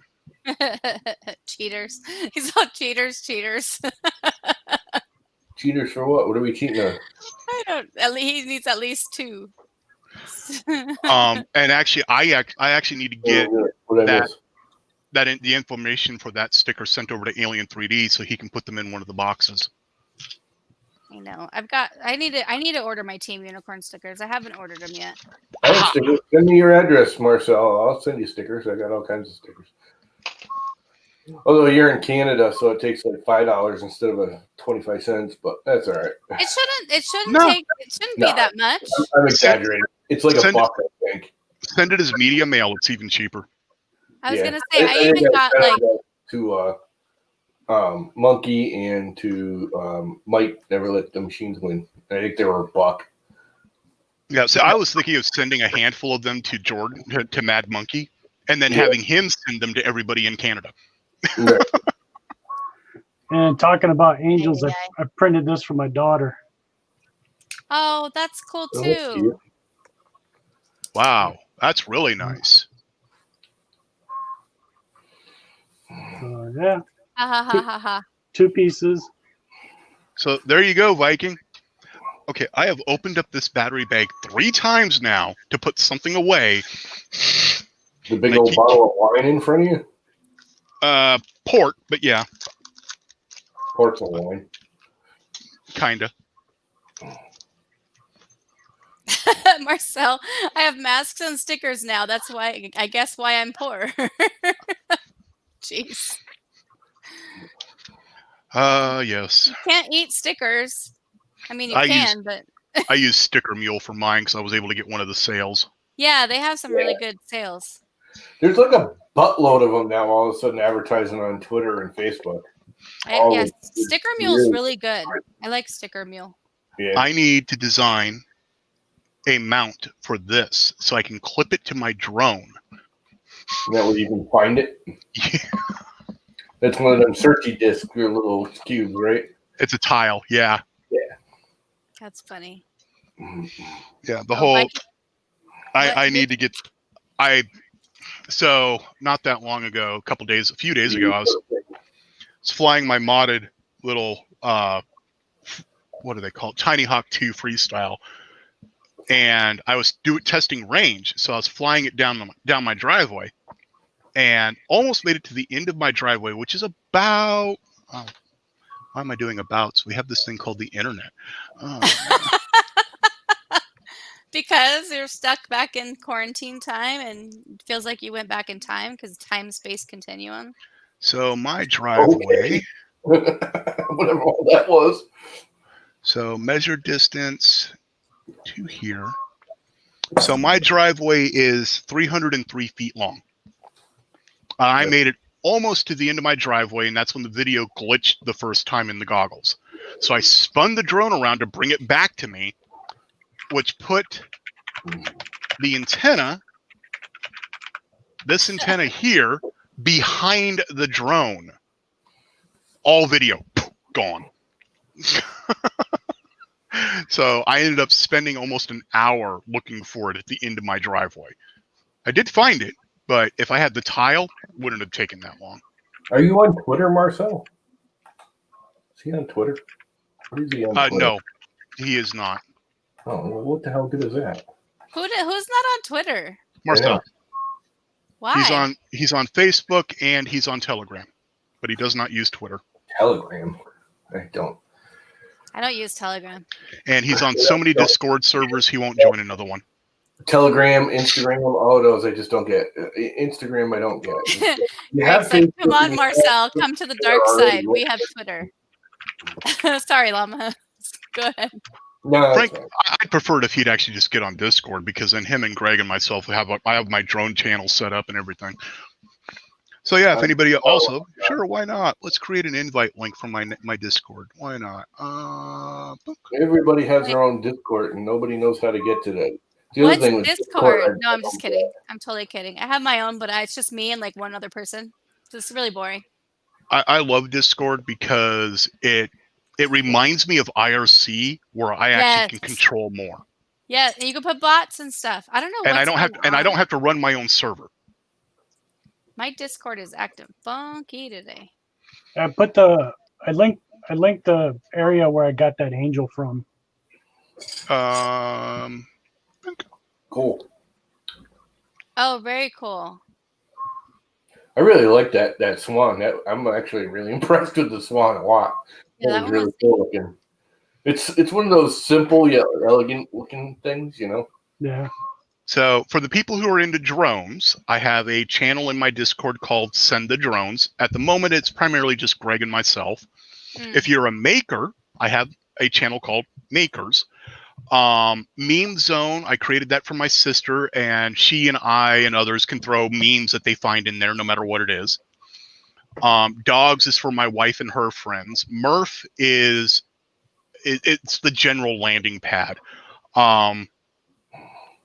Cheaters. He's all cheaters. Cheaters for what? What are we cheating on? I don't. He needs at least 2. And actually, I actually need to get What I that- miss? the information for that sticker sent over to Alien 3D so he can put them in one of the boxes. I know. I need to order my Team Unicorn stickers. I haven't ordered them yet. I have stickers. Send me your address, Marcel. I'll send you stickers. I got all kinds of stickers. Although you're in Canada, so it takes like $5 instead of 25 cents, but that's all right. It shouldn't No. be that much. I'm exaggerating. It's like a Send- buck, I think. Send it as media mail. It's even cheaper. I was Yeah. gonna say I even got like to Monkey and to Mike. Never let the machines win. I think they were a buck. Yeah, so I was thinking of sending a handful of them to Jordan, to Mad Monkey, and then having him send them to everybody in Canada. And talking about angels, Yeah. I printed this for my daughter. oh, that's cool Oh, that's too. cute. Wow, that's really nice. So yeah, Ha ha ha ha ha. 2 pieces. So there you go, Viking. Okay, I have opened up this battery bag 3 times now to put something away. The big And old bottle of wine in front of you? Port, but yeah, Port's a wine. kind of. Marcel, I have masks and stickers now. That's why, I guess, why I'm poor. Jeez. Yes. You can't eat stickers. I mean, you I can, but I used Sticker Mule for mine because I was able to get one of the sales. yeah, they have some really good sales. There's like a buttload of them now all of a sudden advertising on Twitter and Facebook. Yes, Sticker Mule's really good. I like Sticker Mule. Yeah. I need to design a mount for this so I can clip it to my drone. That way you can find it. Yeah. That's one of them searchy discs, your little cubes, right? It's a tile, yeah. That's funny. Yeah, the whole I need to get so not that long ago, a few days ago, I was flying my modded little what do they call it? Tiny Hawk 2 freestyle. And I was testing range, so I was flying it down my driveway, and almost made it to the end of my driveway, which is about. Why am I doing abouts? We have this thing called the internet. Because you're stuck back in quarantine time, and it feels like you went back in time because time-space continuum. So my driveway. Whatever all that was. So measure distance to here. So my driveway is 303 feet long. I made it almost to the end of my driveway, and that's when the video glitched the first time in the goggles. So I spun the drone around to bring it back to me, which put the antenna, this antenna here, behind the drone. All video, gone. So I ended up spending almost an hour looking for it at the end of my driveway. I did find it, but if I had the tile, it wouldn't have taken that long. Are you on Twitter, Marcel? Is he on Twitter? Or is he on Twitter? No, he is not. Oh, well, what the hell good is that? Who's not on Twitter? Marcel. Why? He's on Facebook and he's on Telegram, but he does not use Twitter. Telegram? I don't use Telegram. And he's on so many Discord servers, he won't join another one. Telegram, Instagram, all those I just don't get. Instagram I don't get. Greg's like, come on, Marcel, come to the dark side. We have Twitter. Sorry, Llama. Go ahead. No, Frank, I'd prefer it if he'd actually just get on Discord, because then him and Greg and myself I have my drone channel set up and everything. So yeah, if anybody also, sure, why not? Let's create an invite link from my Discord. Why not? Everybody has their own Discord, and nobody knows how to get to that. What's Discord? No, I'm just kidding. I'm totally kidding. I have my own, but it's just me and like one other person. So it's really boring. I love Discord because it reminds me of IRC, where I actually can control more. Yeah, and you can put bots and stuff. I don't know. And I don't have to run my own server. My Discord is acting funky today. I linked the area where I got that angel from. Cool. Oh, very cool. I really like that swan. I'm actually really impressed with the swan a lot. Yeah, that was really cool looking. It's one of those simple yet elegant looking things, you know. Yeah. So for the people who are into drones, I have a channel in my Discord called Send the Drones. At the moment, it's primarily just Greg and myself. If you're a maker, I have a channel called Makers. Meme Zone, I created that for my sister, and she and I and others can throw memes that they find in there no matter what it is. Dogs is for my wife and her friends. Murph it's the general landing pad.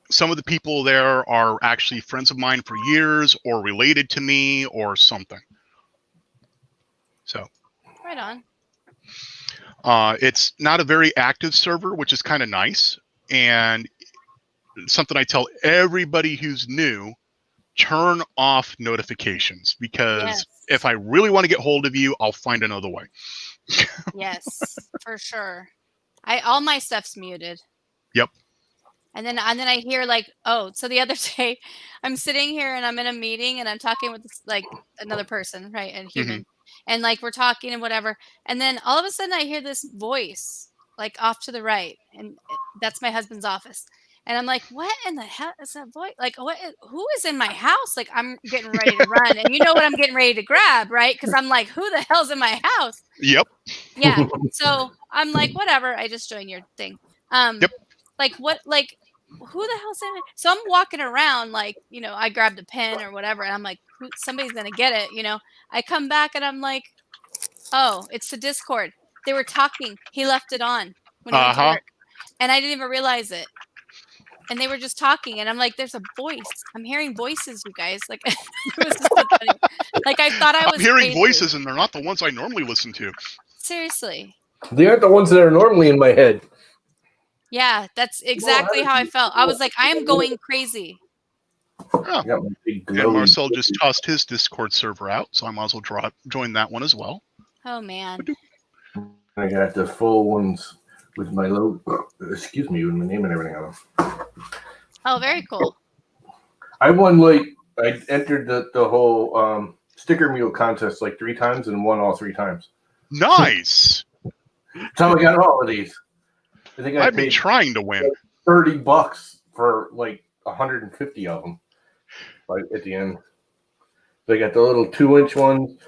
Some of the people there are actually friends of mine for years, or related to me, or something. So, right on. It's not a very active server, which is kind of nice, and something I tell everybody who's new: turn off notifications, because if I really want to get hold of you, I'll find another way. Yes, for sure. All my stuff's muted. Yep. And then I hear like, oh, so the other day I'm sitting here and I'm in a meeting and I'm talking with this, like another person, right? And human. And like we're talking and whatever. And then all of a sudden I hear this voice like off to the right. And that's my husband's office. And I'm like, what in the hell is that voice? Like, who is in my house? Like, I'm getting ready to run. And you know what I'm getting ready to grab, right? Because I'm like, who the hell's in my house? Yep. Yeah. So I'm like, whatever. I just joined your thing. Yep. Like, what, like, who the hell's in it? So I'm walking around like, you know, I grabbed a pen or whatever. And I'm like, somebody's going to get it. You know, I come back and I'm like, oh, it's the Discord. They were talking. He left it on when he went to work. And I didn't even realize it. And they were just talking, and I'm like, "There's a voice. I'm hearing voices, you guys." Like, it was just so funny. Like I thought I was I'm hearing crazy. voices, and they're not the ones I normally listen to. Seriously. They aren't the ones that are normally in my head. Yeah, that's exactly how I felt. I was like, I am going crazy. Oh. And Marcel just tossed his Discord server out, so I might as well join that one as well. Oh man. I got the full ones with my logo. Excuse me, with my name and everything on them. Oh, very cool. I won I entered the whole sticker mule contest like 3 times and won all 3 times. Nice. That's how I got all of these. I think I've been trying to win. $30 for like 150 of them. Like at the end, they got the little 2-inch ones.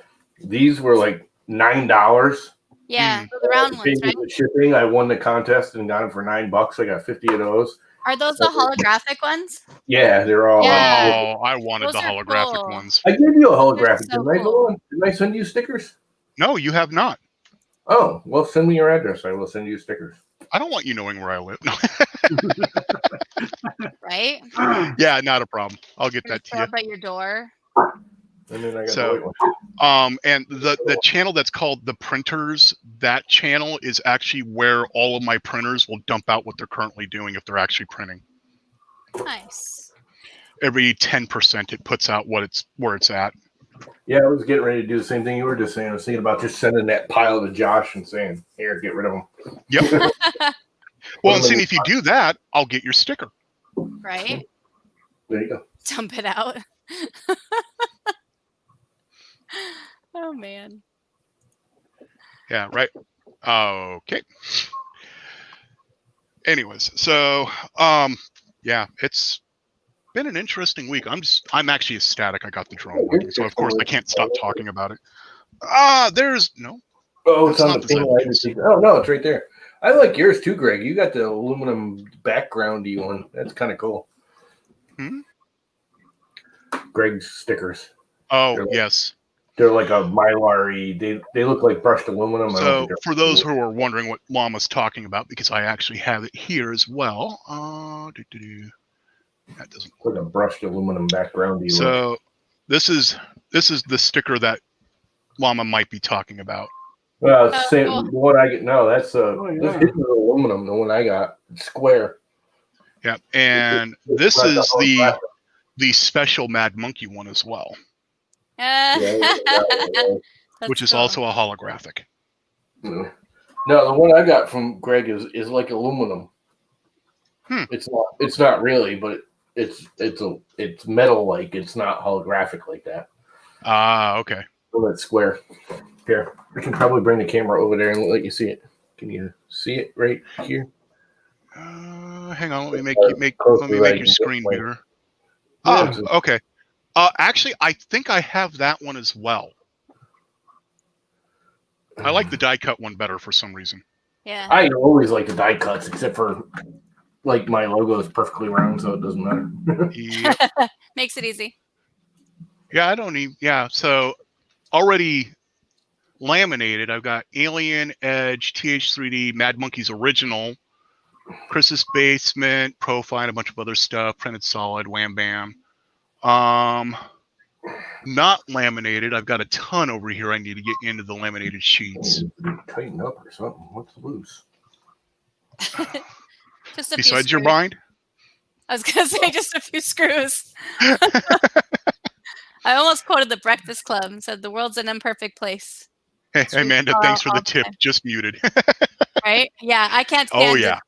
These were like $9. Yeah, the round ones, right? With shipping, I won the contest and got them for $9. I got 50 of those. Are those the holographic ones? Yeah, they're all. Yeah. Oh, I wanted those the holographic cool. ones. I gave you a holographic, So didn't I? cool. Didn't I send you stickers? No, you have not. Oh, well, send me your address. I will send you stickers. I don't want you knowing where I live. No. Right? Yeah, not a problem. I'll get that to you. Up at your door. And then I got So, the white one. and the channel that's called The Printers, that channel is actually where all of my printers will dump out what they're currently doing if they're actually printing. Nice. every 10% it puts out where it's at. Yeah, I was getting ready to do the same thing you were just saying. I was thinking about just sending that pile to Josh and saying, "Here, get rid of them." Yep. Well, and seeing if you do that, I'll get your sticker. Right? There you go. Dump it out. Oh man. Yeah, right. Okay. Anyways, so yeah, it's been an interesting week. I'm actually ecstatic I got the drone working, so of course I can't stop talking about it. There's no. Oh, it's That's on not the the same thing. piece. Oh no, it's right there. I like yours too, Greg. You got the aluminum backgroundy one. That's kind of cool. Hmm? Greg's stickers. Oh, yes. They're like a mylar-y. They look like brushed aluminum. So for those who are wondering what Llama's talking about, because I actually have it here as well. That doesn't like a brushed aluminum backgroundy. So this is the sticker that Llama might be talking about. Well, Oh, same. cool. The one I get. No, that's yeah. this is aluminum. The one I got, it's square. Yeah, and this Like is whole the plastic. special Mad Monkey one as well, That's which is cool. also a holographic. No, the one I got from Greg is like aluminum. It's not really, but it's metal like. It's not holographic like that. Okay. Well, that's square. Here, I can probably bring the camera over there and let you see it. Can you see it right here? Hang on, let me Close make to your right screen here. bigger. Yeah. Okay. Actually, I think I have that one as well. I like the die cut one better for some reason. Yeah. I always like the die cuts, except for like my logo is perfectly round, so it doesn't matter. Yep. Makes it easy. Yeah, I don't need. Yeah, so already laminated. I've got Alien, Edge, TH3D, Mad Monkey's original, Chris's Basement, Profile, a bunch of other stuff, printed solid, Wham Bam. Not laminated. I've got a ton over here. I need to get into the laminated sheets. Tighten up or something. What's loose? Just a Besides few your screws. bind. I was gonna say just a few screws. I almost quoted the Breakfast Club and said the world's an imperfect place. Hey, Screws Amanda, fall thanks for all the the tip. time. Just muted. Right? Yeah, I can't Oh, stand yeah.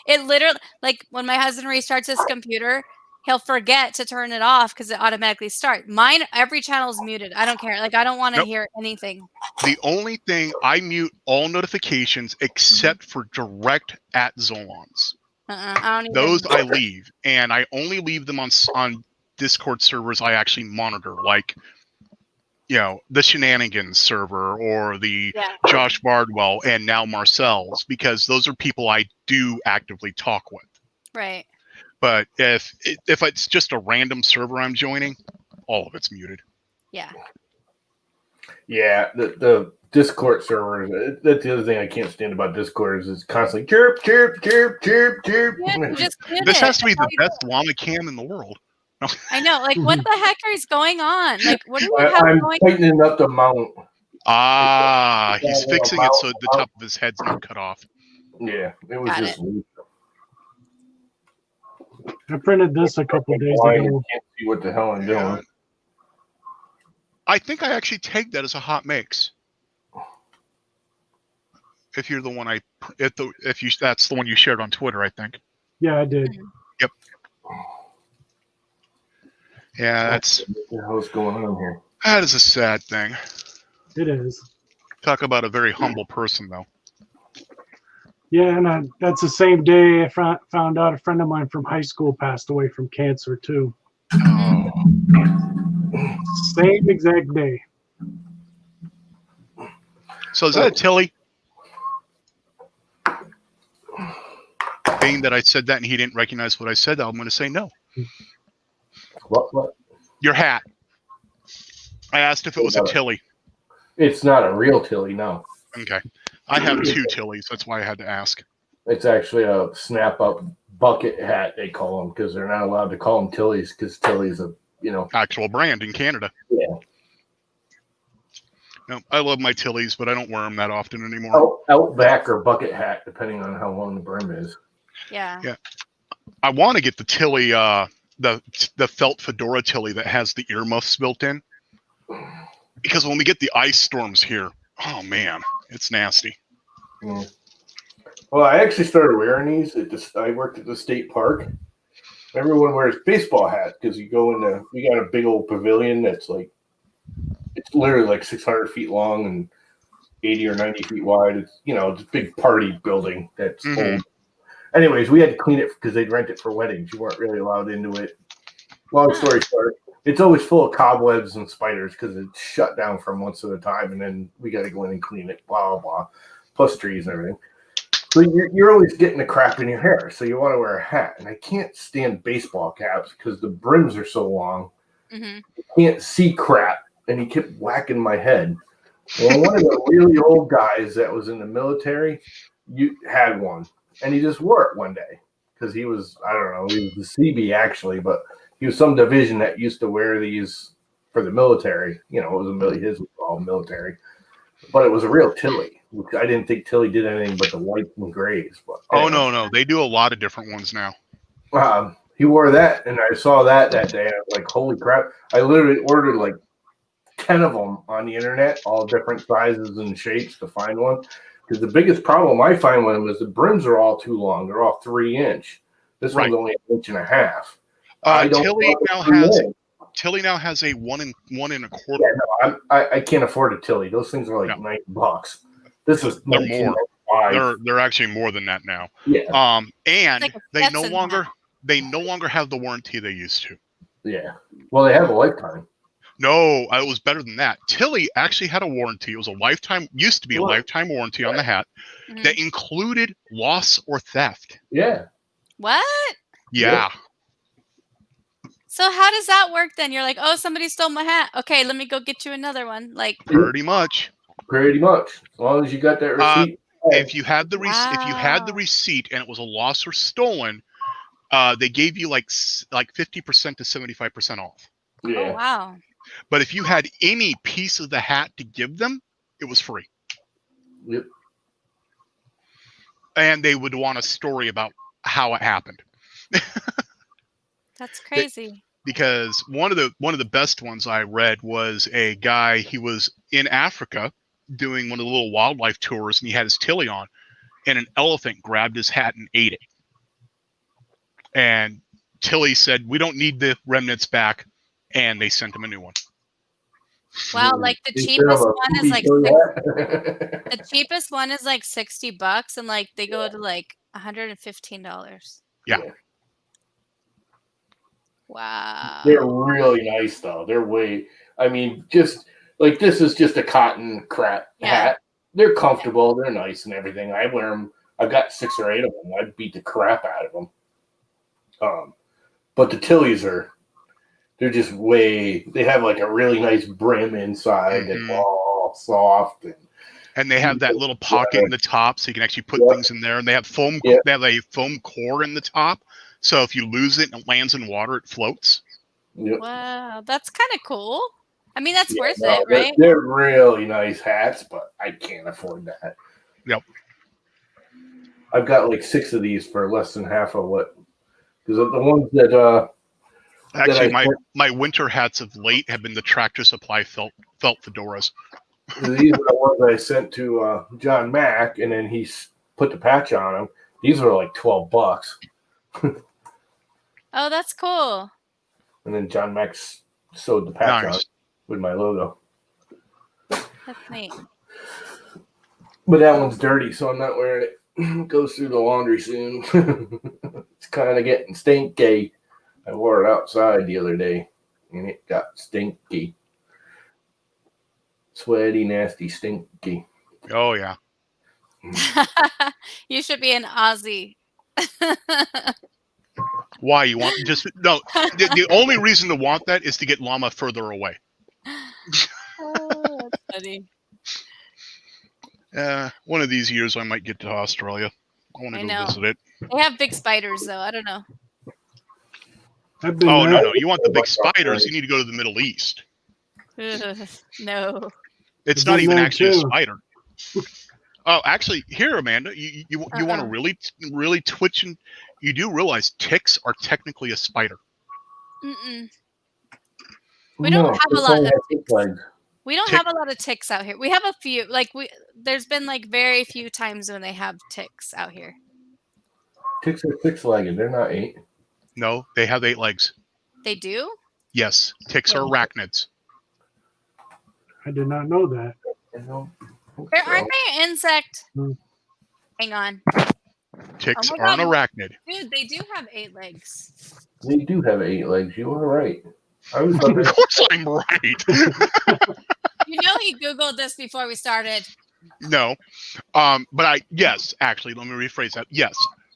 It literally, like when my husband restarts his computer, he'll forget to turn it off because it automatically starts. Mine, every channel is muted. I don't care. Like I don't want to Nope. hear anything. The only thing, I mute all notifications except for direct at Zolons. I don't Those even. I leave, and I only leave them on Discord servers I actually monitor, like, you know, the Shenanigans server or the Yeah. Josh Bardwell and now Marcel's, because those are people I do actively talk with. Right. But if it's just a random server I'm joining, all of it's muted. Yeah. Yeah, the Discord servers. That's the other thing I can't stand about Discord is it's constantly chirp, chirp, chirp, chirp, chirp. Yeah, just mute This it. has to be That's all the you best llama cam in the world. I know. Like, what the heck is going on? Like, what do you have I'm going? tightening up the mount. He's fixing it so the top of his head's not cut off. Yeah, it was Got just. I printed this a couple days blind ago. and can't see what the hell I'm Yeah. doing. I think I actually tagged that as a hot mix. If you're the one that's the one you shared on Twitter, I think. Yeah, I did. Yep. Yeah, What the hell's going on here? that is a sad thing. It is. Talk about a very humble person, though. Yeah, and that's the same day I found out a friend of mine from high school passed away from cancer too. Oh. Same exact day. So is that a Tilly? Being that I said that and he didn't recognize what I said, I'm going to say no. What? Your hat. I asked if it was a Tilly. It's not a real Tilly, no. Okay. I have two Tillys. That's why I had to ask. It's actually a snap-up bucket hat, they call them, because they're not allowed to call them Tillys, because Tilly's a, Actual brand in Canada. Yeah. No, I love my Tillys, but I don't wear them that often anymore. Outback or bucket hat, depending on how long the brim is. Yeah. Yeah. I want to get the Tilly, the felt fedora Tilly that has the earmuffs built in. Because when we get the ice storms here, oh man, it's nasty. Mm. Well, I actually started wearing these. I worked at the state park. Everyone wears baseball hats because you go in we got a big old pavilion that's like, it's literally like 600 feet long and 80 or 90 feet wide. It's, it's a big party building that's old. Anyways, we had to clean it because they'd rent it for weddings. You weren't really allowed into it. Long story short, it's always full of cobwebs and spiders because it's shut down for months at a time, and then we got to go in and clean it, blah, blah, blah, plus trees and everything. So you're always getting the crap in your hair, so you want to wear a hat. And I can't stand baseball caps because the brims are so long. Mm-hmm. You can't see crap, and he kept whacking my head. Well, one of the really old guys that was in the military, had one, and he just wore it one day because he was, I don't know, he was the CB actually, but he was some division that used to wear these for the military. It was his was all military, but it was a real Tilly. Which I didn't think Tilly did anything but the whites and grays. But no, they do a lot of different ones now. He wore that, and I saw that day. And I was like, "Holy crap!" I literally ordered like 10 of them on the internet, all different sizes and shapes to find one. Because the biggest problem I find with them is the brims are all too long. They're all 3-inch. This one's only 1.5 inches. Tilly now has a 1 and a quarter. Yeah, no, I can't afford a Tilly. Those things are like $90. This is they're more. They're actually more than that now. Yeah. And like they no longer have the warranty they used to. Yeah. Well, they have a lifetime. No, it was better than that. Tilly actually had a warranty. It was used to be a lifetime warranty on the hat that included loss or theft. Yeah. What? Yeah. So how does that work then? You're like, oh, somebody stole my hat. Okay, let me go get you another one. Like Pretty much. As long as you got that receipt. If you had the receipt and it was a loss or stolen, they gave you like 50% to 75% off. Yeah. Oh, wow. But if you had any piece of the hat to give them, it was free. Yep. And they would want a story about how it happened. That's crazy. Because one of the best ones I read was a guy, he was in Africa doing one of the little wildlife tours, and he had his Tilly on, and an elephant grabbed his hat and ate it. And Tilly said, we don't need the remnants back. And they sent him a new one. Wow, like the They cheapest sell a one is movie like for the that. cheapest one is like $60, and like they go to like $115. Yeah. Wow. They're really nice though. They're way. I mean, just like this is just a cotton crap hat. They're comfortable. They're nice and everything. I wear them. I've got 6 or 8 of them. I beat the crap out of them. But the Tillys they're just way. They have like a really nice brim inside. Mhm. It's all soft and they have that little pocket in the top, so you can actually put things in there. And they have foam. Yeah. They have a foam core in the top, so if you lose it and it lands in water, it floats. Yep. Wow, that's kind of cool. I mean, that's worth it, they're, right? They're really nice hats, but I can't afford that. Yep. I've got like 6 of these for less than half of what. Because the ones that Actually, my winter hats of late have been the Tractor Supply felt fedoras. these are the ones I sent to John Mack, and then he put the patch on them. These are like $12, Oh, that's cool. and then John Mack sewed the patch on Nice. it with my logo. That's neat. But that one's dirty, so I'm not wearing it. It goes through the laundry soon. It's kind of getting stinky. I wore it outside the other day, and it got stinky. Sweaty, nasty, stinky. Oh yeah. You should be an Aussie. Why you want just no? The only reason to want that is to get llama further away. Oh, that's funny. One of these years I might get to Australia. I want to go visit it. They have big spiders, though. I don't know. I've been Oh there. no, you want the big spiders? You need to go to the Middle East. No. It's I've not been even there actually a too. spider. Oh, actually, here, Amanda, you want to really twitch, and you do realize ticks are technically a spider. Mm-mm. We don't have a lot of ticks. We don't have a lot of ticks out here. We have a few. Like there's been like very few times when they have ticks out here. Ticks are 6-legged. They're not 8. No, they have 8 legs. They do? Yes, ticks are arachnids. I did not know that. Aren't they an insect? Hang on. Ticks Oh my are an God. arachnid. Dude, they do have 8 legs. They do have 8 legs. You are right. I was Of course I'm right. You know he Googled this before we started. No. But yes, actually, let me rephrase that. Yes.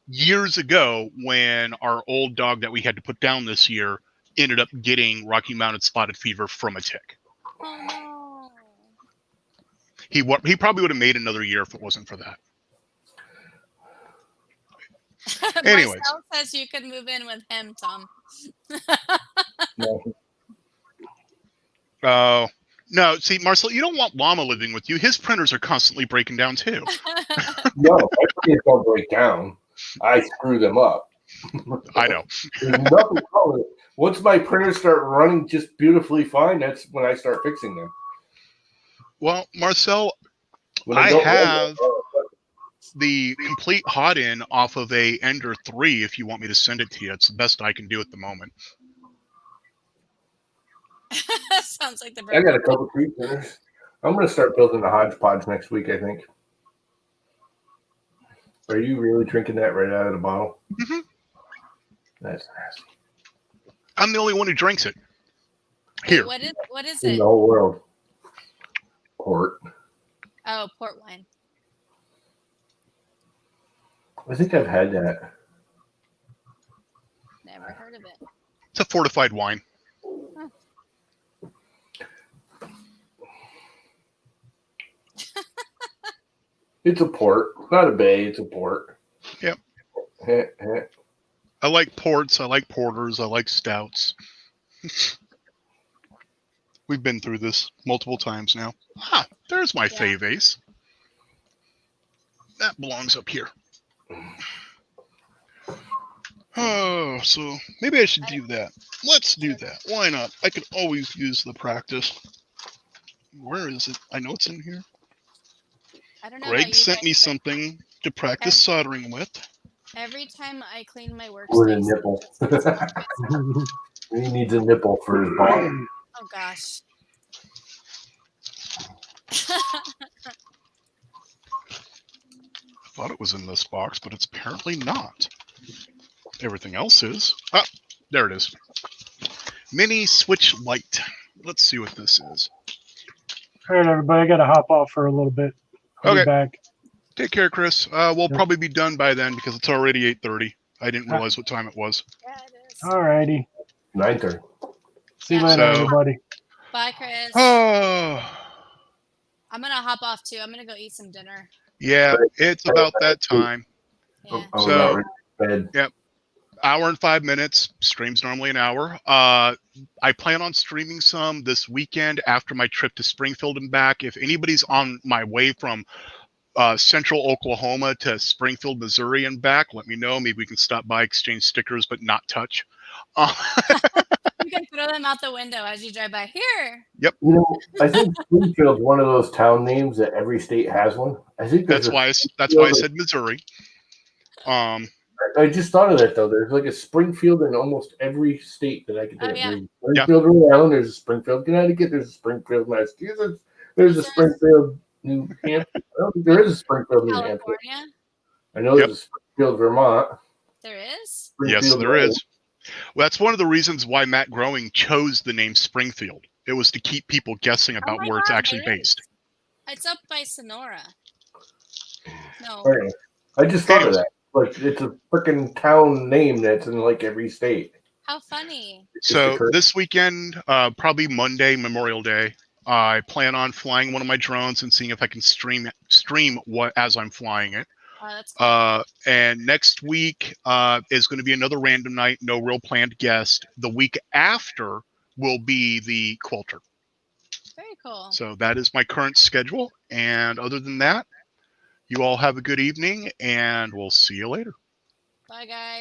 Years ago, when our old dog that we had to put down this year ended up getting Rocky Mountain spotted fever from a tick. Oh no. He probably would have made another year if it wasn't for that. Anyways. Marcel says you can move in with him, Tom. Oh. No, see, Marcel, you don't want Llama living with you. His printers are constantly breaking down, too. No, my printers don't break down. I screw them up. I know. There's nothing wrong with it. Once my printers start running just beautifully fine, that's when I start fixing them. Well, Marcel, When I they don't have run, the complete hot-in off of a Ender 3 if you want me to send it to you. It's the best I can do at the moment. Sounds like the I got a couple 3 printers. I'm going to start building the hodgepodge next week, I think. Are you really drinking that right out of the bottle? Mm-hmm. That's nasty. I'm the only one who drinks it. Here. What is In it? the whole world. Port. Oh, port wine. I think I've had that. Never heard of it. It's a fortified wine. Huh. It's a port. Not a bay, it's a port. Yep. I like ports. I like porters. I like stouts. We've been through this multiple times now. Ah, there's my fave ace. That belongs up here. Oh, so maybe I should do that. Let's do that. Why not? I could always use the practice. Where is it? I know it's in here. I don't know. Greg sent me something to practice soldering with. Every time I clean my With a workspace. nipple. He needs a nipple for his ball. Oh gosh. Thought it was in this box, but it's apparently not. Everything else is. Ah, there it is. Mini switch light. Let's see what this is. All right, everybody, I got to hop off for a little bit. I'll be Okay. back. Take care, Chris. We'll Yep. probably be done by then because it's already 8:30. I didn't realize what time it was. Yeah, it is. All righty. 9:30. See you later, So- everybody. Bye, Chris. Oh, I'm gonna hop off too. I'm gonna go eat some dinner. yeah, it's about that time. Yeah. I was So- already in bed. Hour and 5 minutes. Stream's normally an hour. I plan on streaming some this weekend after my trip to Springfield and back. If anybody's on my way from central Oklahoma to Springfield, Missouri and back, let me know. Maybe we can stop by, exchange stickers, but not touch. You can throw them out the window as you drive by. Here. You know, I think Springfield's one of those town names that every state has one. I think That's why I said Missouri. I just thought of that though. There's like a Springfield in almost every state that I can think of. Oh, yeah. There's Springfield, Rhode Island. There's a Springfield, Connecticut. There's a Springfield, Massachusetts. There's a Springfield, New Hampshire. I don't think there is a Springfield, New Hampshire. California. I know there's a Springfield, Vermont. There is. Yes, Springfield, there is. Well, that's one of the reasons why Matt Growing chose the name Springfield. It was to keep people guessing about my where it's God, actually there is. based. It's up by Sonora. No. Anyway, I just thought of that. Like it's a freaking town name that's in like every state. How funny. It just So occurred. this weekend, probably Monday, Memorial Day, I plan on flying one of my drones and seeing if I can stream what as I'm flying it. Oh, that's cool. And next week is going to be another random night, no real planned guest. The week after will be the quilter. Very cool. So that is my current schedule. And other than that, you all have a good evening, and we'll see you later. Bye, guys.